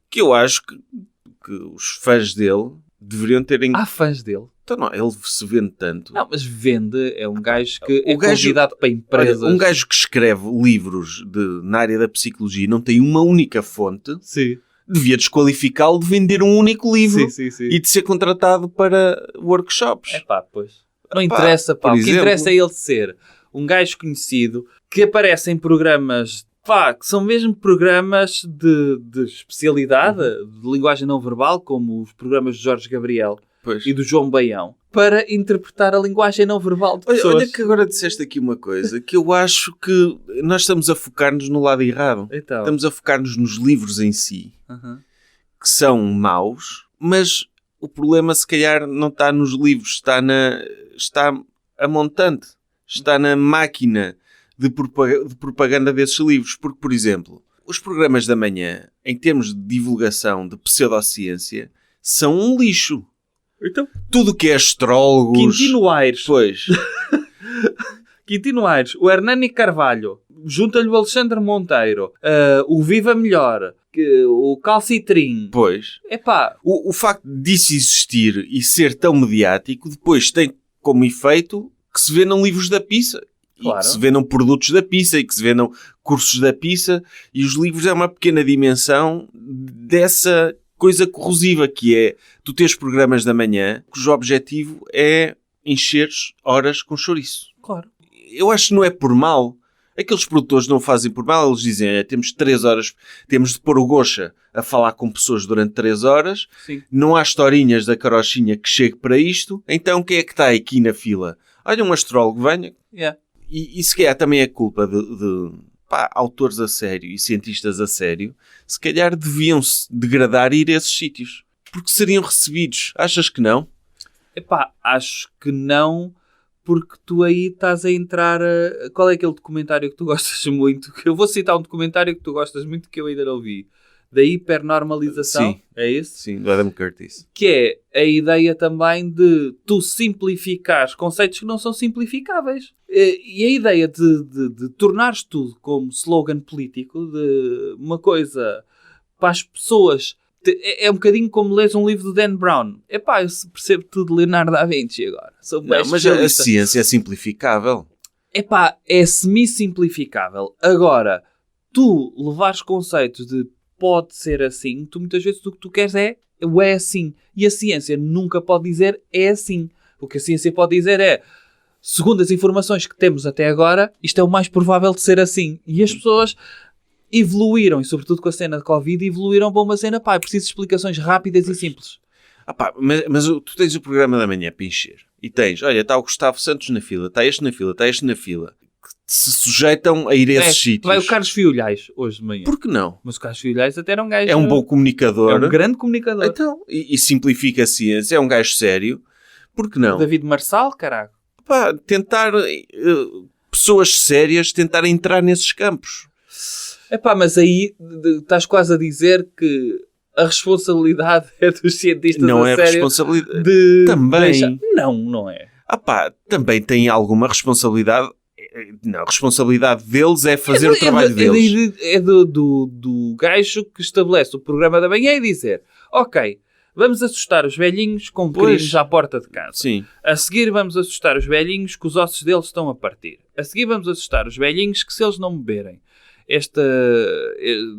Speaker 1: que eu acho que os fãs dele deveriam terem...
Speaker 2: Há fãs dele?
Speaker 1: Então não, ele se vende tanto.
Speaker 2: Não, mas vende, é um gajo que convidado para empresas.
Speaker 1: Olha, um gajo que escreve livros na área da psicologia e não tem uma única fonte,
Speaker 2: sim,
Speaker 1: devia desqualificá-lo de vender um único livro
Speaker 2: sim.
Speaker 1: E de ser contratado para workshops.
Speaker 2: Pois. Não interessa, o que interessa é ele ser um gajo conhecido que aparece em programas... que são mesmo programas de especialidade, de linguagem não verbal, como os programas de Jorge Gabriel e do João Baião, para interpretar a linguagem não verbal de pessoas.
Speaker 1: Olha que agora disseste aqui uma coisa, que eu acho que nós estamos a focar-nos no lado errado.
Speaker 2: Então.
Speaker 1: Estamos a focar-nos nos livros em si, que são maus, mas o problema se calhar não está nos livros, está a montante, está na máquina de propaganda desses livros. Porque, por exemplo, os programas da manhã, em termos de divulgação de pseudociência, são um lixo.
Speaker 2: Então,
Speaker 1: tudo que é astrólogos...
Speaker 2: Quintino Aires.
Speaker 1: Pois.
Speaker 2: Quintino Aires, o Hernani Carvalho, junta-lhe o Alexandre Monteiro, o Viva Melhor, o Calcitrim.
Speaker 1: Pois. O facto disso existir e ser tão mediático, depois tem como efeito que se vendam livros da pizza.
Speaker 2: Claro.
Speaker 1: E que se vendam produtos da pizza e que se vendam cursos da pizza. E os livros é uma pequena dimensão dessa coisa corrosiva que é tu teres programas da manhã cujo objetivo é encher horas com chouriço.
Speaker 2: Claro.
Speaker 1: Eu acho que não é por mal. Aqueles produtores não fazem por mal. Eles dizem, temos 3 horas, temos de pôr o Gocha a falar com pessoas durante 3 horas.
Speaker 2: Sim.
Speaker 1: Não há historinhas da carochinha que chegue para isto. Então quem é que está aqui na fila? Olha, um astrólogo, venha.
Speaker 2: Yeah.
Speaker 1: E se calhar também é culpa de autores a sério e cientistas a sério, se calhar deviam-se degradar e ir a esses sítios. Porque seriam recebidos. Achas que não?
Speaker 2: Acho que não, porque tu aí estás a entrar... Qual é aquele documentário que tu gostas muito? Eu vou citar um documentário que tu gostas muito que eu ainda não vi. Da hipernormalização.
Speaker 1: Sim.
Speaker 2: É esse?
Speaker 1: Sim, do Adam Curtis.
Speaker 2: Que é a ideia também de tu simplificares conceitos que não são simplificáveis. E a ideia de tornares tudo como slogan político, de uma coisa para as pessoas... É um bocadinho como lês um livro do Dan Brown. Eu percebo tudo de Leonardo da Vinci agora.
Speaker 1: Mas a ciência é simplificável.
Speaker 2: É semi-simplificável. Agora, tu levares conceitos de pode ser assim, tu muitas vezes o que tu queres é assim. E a ciência nunca pode dizer é assim. O que a ciência pode dizer é, segundo as informações que temos até agora, isto é o mais provável de ser assim. E as pessoas evoluíram, e sobretudo com a cena de Covid, evoluíram para uma cena, é preciso explicações rápidas e simples.
Speaker 1: Mas tu tens o programa da manhã para encher. E tens, olha, está o Gustavo Santos na fila, está este na fila, está este na fila. se sujeitam a ir a esses sítios.
Speaker 2: Vai o Carlos Fiolhais hoje de manhã.
Speaker 1: Por que não?
Speaker 2: Mas o Carlos Fiolhais até era um gajo...
Speaker 1: É um bom comunicador.
Speaker 2: É um grande comunicador.
Speaker 1: Então, e simplifica a ciência. É um gajo sério. Por que não?
Speaker 2: O David Marçal, caralho.
Speaker 1: Pá, tentar... pessoas sérias tentar entrar nesses campos.
Speaker 2: Epá, mas aí estás quase a dizer que a responsabilidade é dos cientistas
Speaker 1: não
Speaker 2: a
Speaker 1: é
Speaker 2: sério
Speaker 1: responsabilidade
Speaker 2: também. Não é.
Speaker 1: Também tem alguma responsabilidade. Não, a responsabilidade deles é fazer o trabalho deles.
Speaker 2: É do gajo que estabelece o programa da manhã e dizer: ok, vamos assustar os velhinhos com pequeninos à porta de casa.
Speaker 1: Sim.
Speaker 2: A seguir vamos assustar os velhinhos que os ossos deles estão a partir. A seguir vamos assustar os velhinhos que, se eles não beberem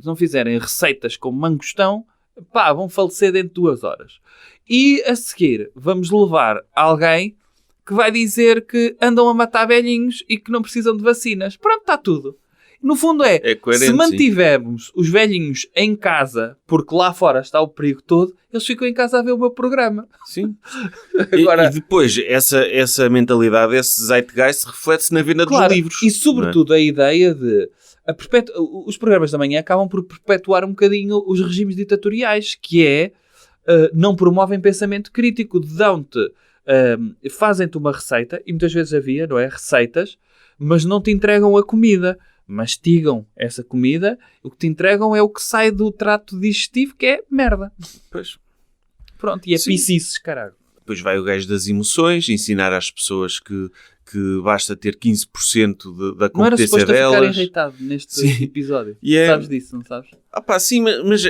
Speaker 2: não fizerem receitas com mangostão, pá, vão falecer dentro de 2 horas. E a seguir vamos levar alguém que vai dizer que andam a matar velhinhos e que não precisam de vacinas. Pronto, está tudo. No fundo
Speaker 1: coerente,
Speaker 2: se mantivermos os velhinhos em casa, porque lá fora está o perigo todo, eles ficam em casa a ver o meu programa.
Speaker 1: Sim.
Speaker 2: Agora,
Speaker 1: e depois, essa mentalidade, esse zeitgeist, reflete-se na venda dos livros.
Speaker 2: E sobretudo a ideia de... os programas da manhã acabam por perpetuar um bocadinho os regimes ditatoriais, que é... não promovem pensamento crítico, dão-te... fazem-te uma receita, e muitas vezes havia, não é? Receitas, mas não te entregam a comida. Mastigam essa comida, o que te entregam é o que sai do trato digestivo, que é merda.
Speaker 1: Pois.
Speaker 2: Pronto, e é piscices, caralho.
Speaker 1: Depois vai o gajo das emoções, ensinar às pessoas que basta ter 15% da competência delas. Não era suposto
Speaker 2: ficar irritado neste episódio. Sabes disso, não sabes?
Speaker 1: Sim,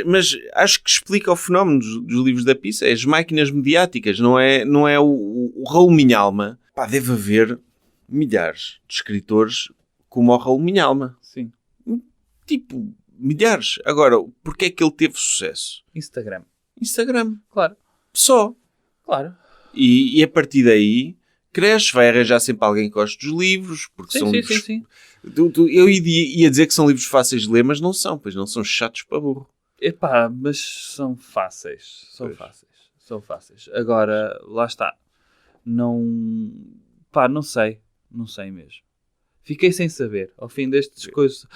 Speaker 1: mas acho que explica o fenómeno dos livros da pizza. É as máquinas mediáticas, não é o Raul Minhalma. Deve haver milhares de escritores como o Raul Minhalma.
Speaker 2: Sim.
Speaker 1: Tipo, milhares. Agora, porquê é que ele teve sucesso?
Speaker 2: Instagram.
Speaker 1: Claro. Só.
Speaker 2: Claro.
Speaker 1: E a partir daí, cresce, vai arranjar sempre alguém que goste dos livros, porque são livros...
Speaker 2: Sim.
Speaker 1: Eu ia dizer que são livros fáceis de ler, mas não são, pois não são chatos para burro.
Speaker 2: Mas são fáceis. São fáceis. Agora, lá está. Não sei. Não sei mesmo. Fiquei sem saber. Ao fim destas coisas...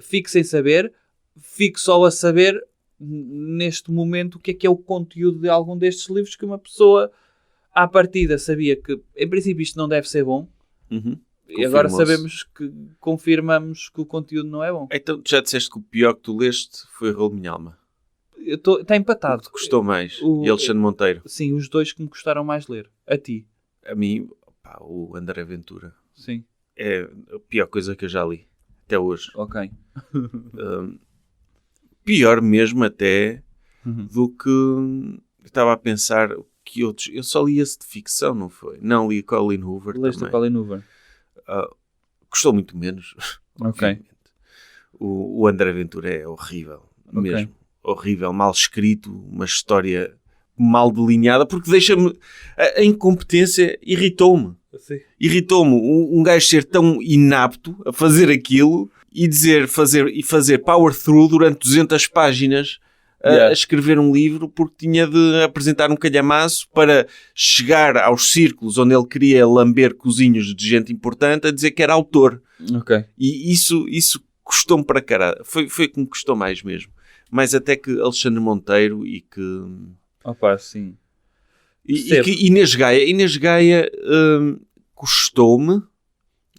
Speaker 2: fico sem saber. Fico só a saber, neste momento, o que é o conteúdo de algum destes livros que uma pessoa, à partida, sabia que, em princípio, isto não deve ser bom.
Speaker 1: Uhum.
Speaker 2: E agora confirmamos que o conteúdo não é bom.
Speaker 1: Então, já disseste que o pior que tu leste foi Raul Minhalma.
Speaker 2: Está empatado.
Speaker 1: O que gostou mais? E Alexandre Monteiro?
Speaker 2: Sim, os dois que me gostaram mais ler. A ti?
Speaker 1: A mim, o André Ventura.
Speaker 2: Sim.
Speaker 1: É a pior coisa que eu já li. Até hoje.
Speaker 2: Ok.
Speaker 1: Pior mesmo até do que... Eu estava a pensar que outros... Eu só li esse de ficção, não foi? Não, li Colin Hoover.
Speaker 2: Leste
Speaker 1: também.
Speaker 2: Colin Hoover.
Speaker 1: Gostou muito menos.
Speaker 2: Ok.
Speaker 1: O André Ventura é horrível. Mesmo. Horrível, mal escrito, uma história mal delineada, porque deixa-me... A incompetência irritou-me.
Speaker 2: Sim.
Speaker 1: Irritou-me um gajo ser tão inapto a fazer aquilo e fazer power through durante 200 páginas a escrever um livro, porque tinha de apresentar um calhamaço para chegar aos círculos onde ele queria lamber cozinhos de gente importante a dizer que era autor.
Speaker 2: Ok.
Speaker 1: E isso custou-me para caralho. Foi que me custou mais mesmo. Mais até que Alexandre Monteiro e que...
Speaker 2: sim.
Speaker 1: E que Inês Gaia custou-me.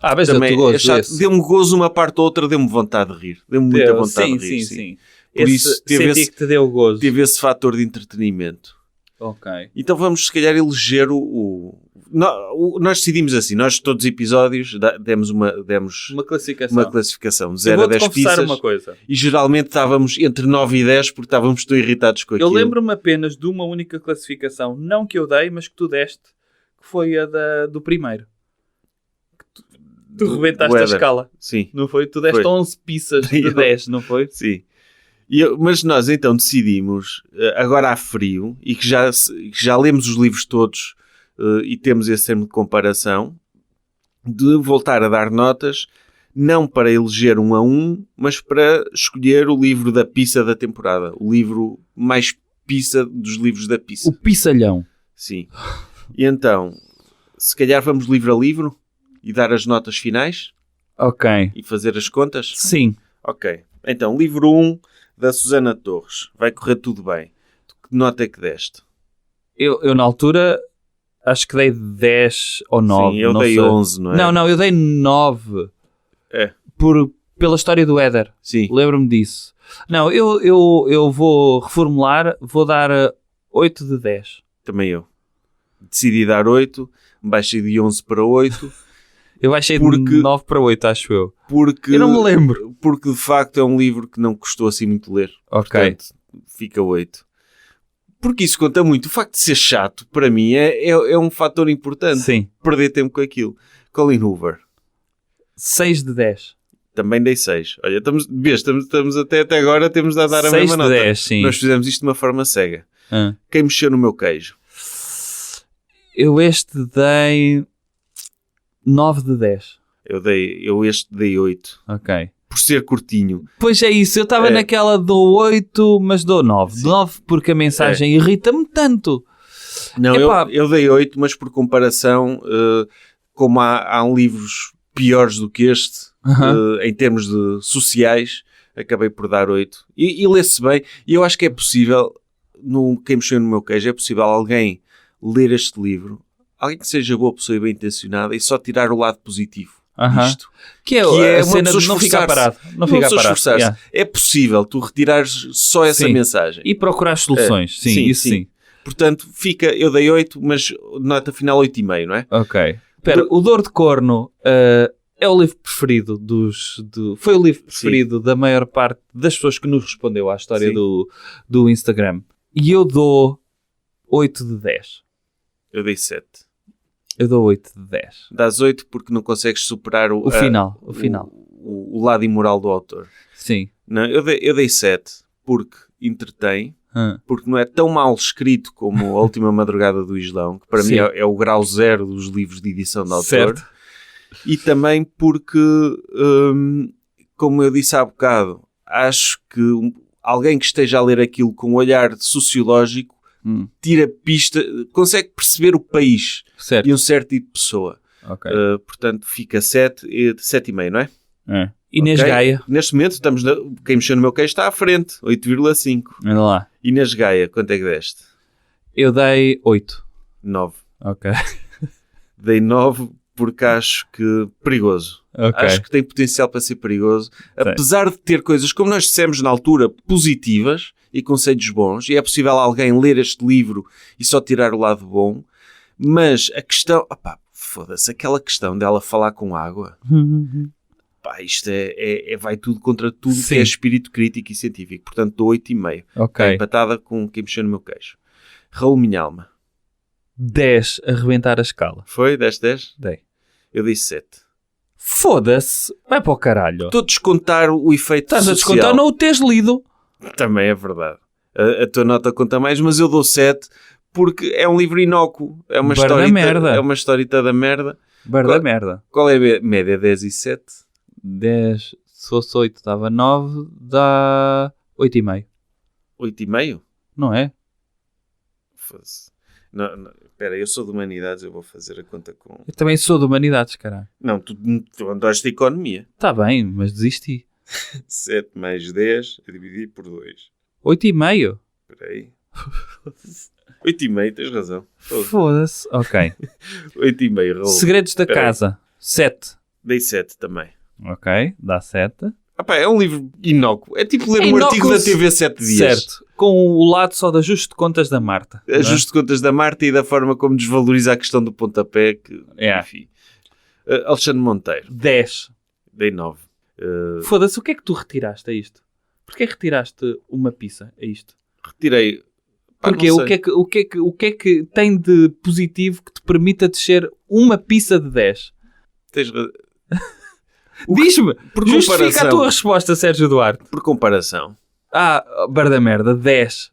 Speaker 2: Mas
Speaker 1: também
Speaker 2: gosto
Speaker 1: deu-me gozo uma parte ou outra, deu-me vontade de rir. Deu-me muita vontade de rir.
Speaker 2: Sim.
Speaker 1: Por isso teve
Speaker 2: que te deu gozo.
Speaker 1: Teve esse fator de entretenimento.
Speaker 2: Ok.
Speaker 1: Então vamos, se calhar, eleger nós decidimos assim, nós todos os episódios demos uma classificação de 0 a 10 pizzas.
Speaker 2: Uma coisa.
Speaker 1: E geralmente estávamos entre 9 e 10 porque estávamos tão irritados com aquilo.
Speaker 2: Eu lembro-me apenas de uma única classificação, não que eu dei, mas que tu deste, que foi a do primeiro. Tu rebentaste a escala.
Speaker 1: Sim.
Speaker 2: Não foi? Tu deste 11 pizzas de 10, não foi?
Speaker 1: Sim. Mas nós então decidimos, agora a frio, e que já lemos os livros todos e temos esse termo de comparação, de voltar a dar notas, não para eleger 1 a 1, mas para escolher o livro da pizza da temporada. O livro mais pizza dos livros da pizza.
Speaker 2: O pizzalhão.
Speaker 1: Sim. E então, se calhar vamos livro a livro e dar as notas finais?
Speaker 2: Ok.
Speaker 1: E fazer as contas?
Speaker 2: Sim.
Speaker 1: Ok. Então, livro 1 da Susana Torres. Vai correr tudo bem. Que nota é que deste?
Speaker 2: Eu na altura, acho que dei 10 ou 9.
Speaker 1: Sim, eu dei 11, não é?
Speaker 2: Não, eu dei 9.
Speaker 1: É.
Speaker 2: Pela história do Éder.
Speaker 1: Sim.
Speaker 2: Lembro-me disso. Não, eu vou reformular, vou dar 8 de 10.
Speaker 1: Também eu. Decidi dar 8, baixei de 11 para 8.
Speaker 2: Eu baixei de 9 para 8, acho eu.
Speaker 1: Porque,
Speaker 2: eu não me lembro.
Speaker 1: Porque de facto é um livro que não custou assim muito ler.
Speaker 2: Ok.
Speaker 1: Portanto, fica 8. Porque isso conta muito. O facto de ser chato, para mim, é um fator importante.
Speaker 2: Sim.
Speaker 1: Perder tempo com aquilo. Colin Hoover.
Speaker 2: 6 de 10.
Speaker 1: Também dei 6. Olha, estamos até agora, temos de dar a mesma nota.
Speaker 2: 6 de 10, sim.
Speaker 1: Nós fizemos isto de uma forma cega. Quem mexeu no meu queijo?
Speaker 2: Eu este dei 9 de 10.
Speaker 1: Eu este dei 8.
Speaker 2: Ok.
Speaker 1: Por ser curtinho.
Speaker 2: Pois é isso, eu estava naquela dou 8, mas dou 9. Sim. 9 porque a mensagem irrita-me tanto.
Speaker 1: Não, eu dei 8, mas por comparação, como há livros piores do que este, em termos de sociais, acabei por dar 8. E lê-se bem, e eu acho que é possível, quem mexeu no meu queijo, é possível alguém ler este livro, alguém que seja boa pessoa e bem intencionada, e só tirar o lado positivo disto.
Speaker 2: Que é a cena de não ficar parado. Não ficar parado.
Speaker 1: Yeah. É possível tu retirares só essa mensagem.
Speaker 2: E procurar soluções. Sim.
Speaker 1: Portanto, eu dei 8, mas nota final 8,5, não é?
Speaker 2: Ok. Espera, o Dor de Corno é o livro preferido foi o livro preferido da maior parte das pessoas que nos respondeu à história do Instagram. E eu dou 8 de 10.
Speaker 1: Eu dei 7.
Speaker 2: Eu dou 8 de 10.
Speaker 1: Dás 8 porque não consegues superar o
Speaker 2: final.
Speaker 1: O lado imoral do autor.
Speaker 2: Sim.
Speaker 1: Não, eu dei 7 porque entretém, porque não é tão mal escrito como A Última Madrugada do Islão, que para mim é o grau zero dos livros de edição de autor.
Speaker 2: Certo.
Speaker 1: E também porque, como eu disse há bocado, acho que alguém que esteja a ler aquilo com um olhar sociológico tira pista, consegue perceber o país e um certo tipo de pessoa.
Speaker 2: Okay.
Speaker 1: Portanto, fica 7,5, não é?
Speaker 2: Inês Gaia.
Speaker 1: Neste momento, quem mexeu no meu queijo está à frente, 8,5.
Speaker 2: Olha lá.
Speaker 1: Inês Gaia, quanto é que deste?
Speaker 2: Eu dei 8.
Speaker 1: 9.
Speaker 2: Ok.
Speaker 1: Dei 9 porque acho que perigoso.
Speaker 2: Okay.
Speaker 1: Acho que tem potencial para ser perigoso. Apesar de ter coisas, como nós dissemos na altura, positivas e conceitos bons, e é possível alguém ler este livro e só tirar o lado bom, mas a questão... foda-se, aquela questão dela falar com água... isto vai tudo contra tudo que é espírito crítico e científico. Portanto, dou 8,5.
Speaker 2: Ok.
Speaker 1: Empatada com quem mexeu no meu queijo. Raul Minhalma.
Speaker 2: 10, arrebentar a escala.
Speaker 1: Foi? 10?
Speaker 2: Dei.
Speaker 1: Eu dei 7.
Speaker 2: Foda-se. Vai para o caralho.
Speaker 1: Estou a descontar o efeito social.
Speaker 2: Estás a descontar não o teres lido.
Speaker 1: Também é verdade. A tua nota conta mais, mas eu dou 7 porque é um livro inócuo. É uma história merda. É uma historieta da merda.
Speaker 2: Da merda.
Speaker 1: Qual é a média? 10 e 7?
Speaker 2: 10, se fosse 8 dava 9, dá 8,5.
Speaker 1: 8,5?
Speaker 2: Não é?
Speaker 1: Foda-se. Não, espera, eu sou de Humanidades, eu vou fazer a conta com...
Speaker 2: Eu também sou de Humanidades, caralho.
Speaker 1: Não, tu andaste de Economia.
Speaker 2: Está bem, mas desisti.
Speaker 1: 7 mais 10, eu dividi por 2.
Speaker 2: 8,5?
Speaker 1: Espera aí. 8,5, tens razão.
Speaker 2: Foda-se. Ok.
Speaker 1: 8,5, Raul.
Speaker 2: Segredos da Casa. 7.
Speaker 1: Dei 7 também.
Speaker 2: Ok, dá 7.
Speaker 1: É um livro inócuo. É tipo ler um artigo da TV 7 dias.
Speaker 2: Certo. Com o lado só de ajuste de contas da Marta.
Speaker 1: Ajuste de contas da Marta e da forma como desvaloriza a questão do pontapé. Enfim. Alexandre Monteiro.
Speaker 2: 10.
Speaker 1: Dei 9.
Speaker 2: Foda-se, o que é que tu retiraste a isto? Porquê retiraste uma pizza a isto?
Speaker 1: Retirei...
Speaker 2: Porque o que é que tem de positivo que te permita descer uma pizza de 10?
Speaker 1: Tens razão.
Speaker 2: Diz-me, justifica a tua resposta, Sérgio Duarte.
Speaker 1: Por comparação.
Speaker 2: Bar da merda, 10.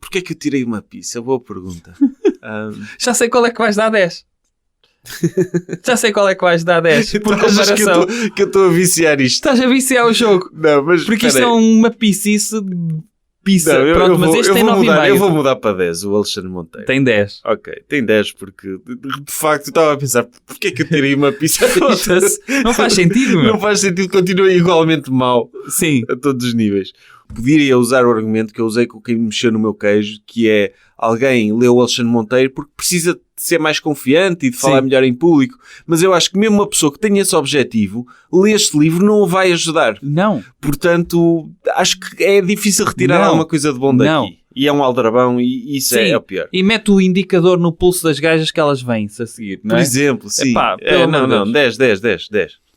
Speaker 1: Porquê é que eu tirei uma pizza? Boa pergunta.
Speaker 2: Já sei qual é que vais dar 10. Já sei qual é que vais dar 10. Por comparação.
Speaker 1: Que eu estou a viciar isto.
Speaker 2: Estás a viciar o jogo.
Speaker 1: Não, mas
Speaker 2: porque isto é uma piscice pizza.
Speaker 1: Não,
Speaker 2: pronto, mas este tem 9,5.
Speaker 1: Eu vou mudar para 10, o Alexandre Monteiro.
Speaker 2: Tem 10.
Speaker 1: Ok, tem 10 porque de facto eu estava a pensar porque é que eu tirei uma pizza?
Speaker 2: Não faz sentido, meu.
Speaker 1: Não faz sentido, continua igualmente mau.
Speaker 2: Sim.
Speaker 1: A todos os níveis. Poderia usar o argumento que eu usei com quem mexeu no meu queijo, que é alguém leu o Alexandre Monteiro porque precisa de ser mais confiante e de falar melhor em público. Mas eu acho que mesmo uma pessoa que tenha esse objetivo, ler este livro não o vai ajudar.
Speaker 2: Não.
Speaker 1: Portanto, acho que é difícil retirar alguma coisa de bom daqui. E é um aldrabão e isso é o pior.
Speaker 2: E mete o indicador no pulso das gajas que elas vêm-se a seguir, não é?
Speaker 1: Por exemplo, sim.
Speaker 2: Epá,
Speaker 1: não, 10.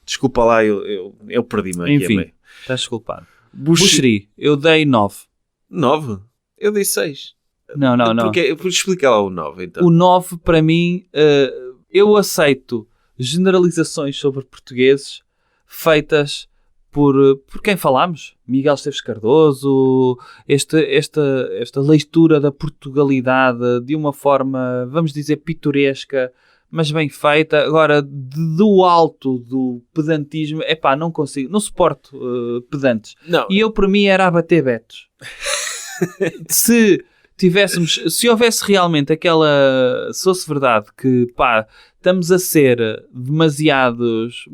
Speaker 1: Desculpa lá, eu perdi-me aqui.
Speaker 2: Enfim, estás desculpado. Buxeri, eu dei 9.
Speaker 1: 9? Eu dei 6.
Speaker 2: Não.
Speaker 1: Explica lá o 9, então.
Speaker 2: O 9, para mim, eu aceito generalizações sobre portugueses feitas por quem falámos. Miguel Esteves Cardoso, esta leitura da Portugalidade de uma forma, vamos dizer, pitoresca, mas bem feita. Agora, do alto do pedantismo, não consigo, não suporto pedantes.
Speaker 1: Não.
Speaker 2: E eu, por mim, era a bater betos. Se houvesse realmente se fosse verdade que, estamos a ser demasiadas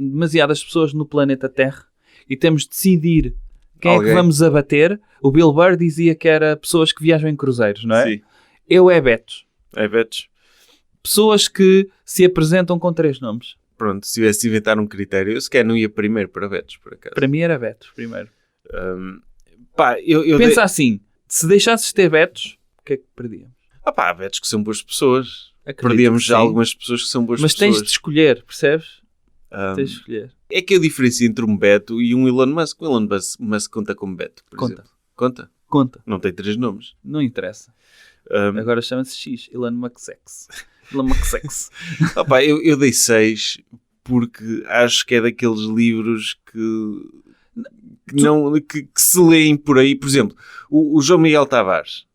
Speaker 2: pessoas no planeta Terra e temos de decidir quem é que vamos abater, o Bill Burr dizia que era pessoas que viajam em cruzeiros, não é?
Speaker 1: Sim.
Speaker 2: Eu é betos.
Speaker 1: É betos.
Speaker 2: Pessoas que se apresentam com 3 nomes.
Speaker 1: Pronto, se tivesse de inventar um critério, eu sequer não ia primeiro para Betos, por acaso.
Speaker 2: Para mim era Betos, primeiro.
Speaker 1: Pensa
Speaker 2: assim, se deixasses de ter Betos, o que é que perdíamos?
Speaker 1: Há Betos que são boas pessoas.
Speaker 2: Acredito.
Speaker 1: Perdíamos já algumas pessoas que são boas pessoas.
Speaker 2: Mas tens de escolher, percebes? Tens de escolher.
Speaker 1: É que eu diferencio entre um Beto e um Elon Musk. O Elon Musk conta como Beto, por exemplo. Conta? Não tem 3 nomes.
Speaker 2: Não interessa. Agora chama-se X, Elon Musk.
Speaker 1: Eu dei 6 porque acho que é daqueles livros que se leem por aí. Por exemplo, o João Miguel Tavares.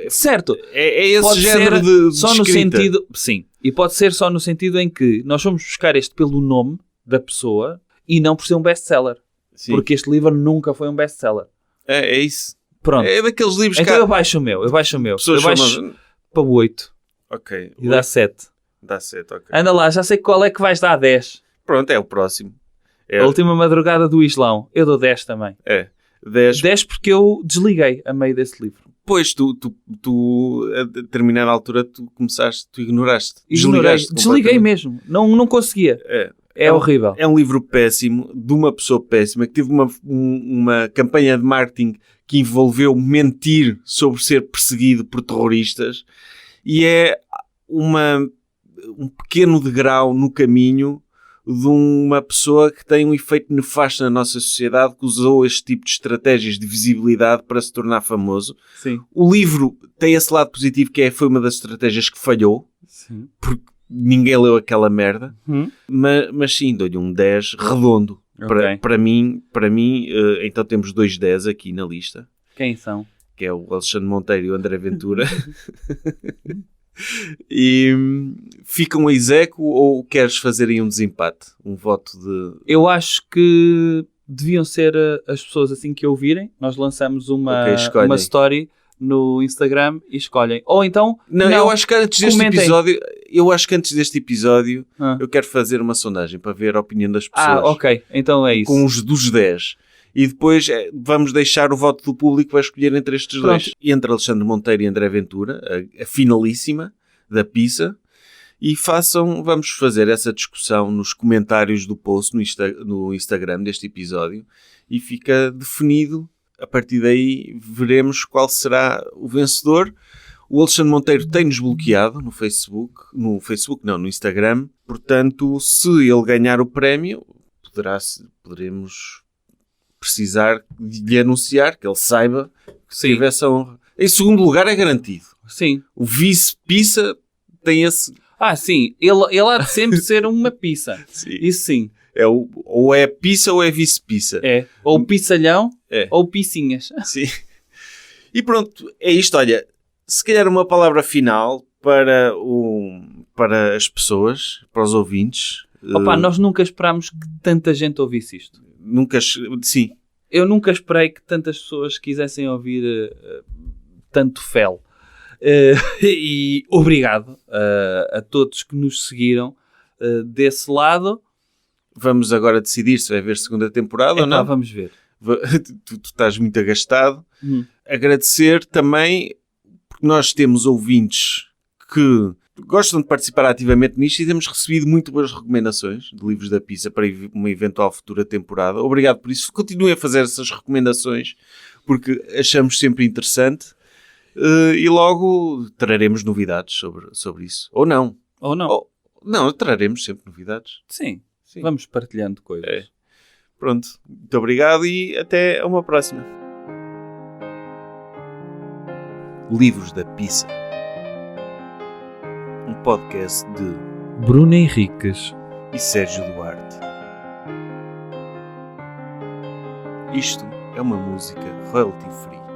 Speaker 2: Certo.
Speaker 1: É esse
Speaker 2: pode
Speaker 1: género
Speaker 2: ser
Speaker 1: de
Speaker 2: só
Speaker 1: escrita.
Speaker 2: No sentido, sim. E pode ser só no sentido em que nós vamos buscar este pelo nome da pessoa e não por ser um best-seller. Sim. Porque este livro nunca foi um best-seller.
Speaker 1: É isso.
Speaker 2: Pronto.
Speaker 1: É daqueles livros
Speaker 2: então eu baixo o meu. Eu baixo para o 8.
Speaker 1: Ok.
Speaker 2: E dá 7.
Speaker 1: Dá 7, ok.
Speaker 2: Anda lá, já sei qual é que vais dar 10.
Speaker 1: Pronto, é o próximo.
Speaker 2: A Última Madrugada do Islão. Eu dou 10 também.
Speaker 1: 10
Speaker 2: porque eu desliguei a meio desse livro.
Speaker 1: Pois, tu a determinada altura, tu ignoraste.
Speaker 2: Desliguei mesmo. Não conseguia. É horrível.
Speaker 1: É um livro péssimo, de uma pessoa péssima, que teve uma campanha de marketing que envolveu mentir sobre ser perseguido por terroristas e é um pequeno degrau no caminho de uma pessoa que tem um efeito nefasto na nossa sociedade, que usou este tipo de estratégias de visibilidade para se tornar famoso.
Speaker 2: Sim.
Speaker 1: O livro tem esse lado positivo que foi uma das estratégias que falhou.
Speaker 2: Sim.
Speaker 1: Porque ninguém leu aquela merda. Mas sim, dou-lhe um 10 redondo.
Speaker 2: Okay.
Speaker 1: Para mim, então temos 2 10 aqui na lista.
Speaker 2: Quem são?
Speaker 1: Que é o Alexandre Monteiro e o André Ventura. E ficam a execo ou queres fazer aí um desempate? Um voto de...
Speaker 2: Eu acho que deviam ser as pessoas assim que ouvirem. Nós lançamos uma story no Instagram e escolhem. Ou então... Não,
Speaker 1: eu acho que antes deste episódio eu quero fazer uma sondagem para ver a opinião das pessoas.
Speaker 2: Ok. Então é isso.
Speaker 1: Com os dos 10. E depois vamos deixar o voto do público para escolher entre estes dois. Entre Alexandre Monteiro e André Ventura, a finalíssima da pizza. E vamos fazer essa discussão nos comentários do post no Instagram deste episódio. E fica definido. A partir daí veremos qual será o vencedor. O Alexandre Monteiro tem-nos bloqueado no Instagram. Portanto, se ele ganhar o prémio, poderemos precisar de lhe anunciar, que ele saiba que tivesse a honra. Em segundo lugar é garantido.
Speaker 2: Sim.
Speaker 1: O vice-pizza tem esse...
Speaker 2: sim. Ele há de sempre ser uma pizza.
Speaker 1: Sim.
Speaker 2: Isso sim.
Speaker 1: Ou é pizza ou é vice-pizza.
Speaker 2: Ou pizzalhão ou piscinhas.
Speaker 1: Sim. E pronto, é isto. Olha, se calhar uma palavra final para as pessoas, para os ouvintes.
Speaker 2: Nós nunca esperámos que tanta gente ouvisse isto.
Speaker 1: Sim.
Speaker 2: Eu nunca esperei que tantas pessoas quisessem ouvir tanto fel. E obrigado a todos que nos seguiram desse lado.
Speaker 1: Vamos agora decidir se vai haver segunda temporada ou não.
Speaker 2: Vamos ver.
Speaker 1: Tu estás muito agastado. Agradecer também, porque nós temos ouvintes que gostam de participar ativamente nisto e temos recebido muito boas recomendações de livros da Pisa para uma eventual futura temporada. Obrigado por isso. Continuem a fazer essas recomendações porque achamos sempre interessante e logo traremos novidades sobre isso. Ou não. Não, traremos sempre novidades.
Speaker 2: Sim. Vamos partilhando coisas.
Speaker 1: Pronto. Muito obrigado e até uma próxima. Livros da Pisa. Um podcast de
Speaker 2: Bruno Henriques
Speaker 1: e Sérgio Duarte. Isto é uma música royalty free.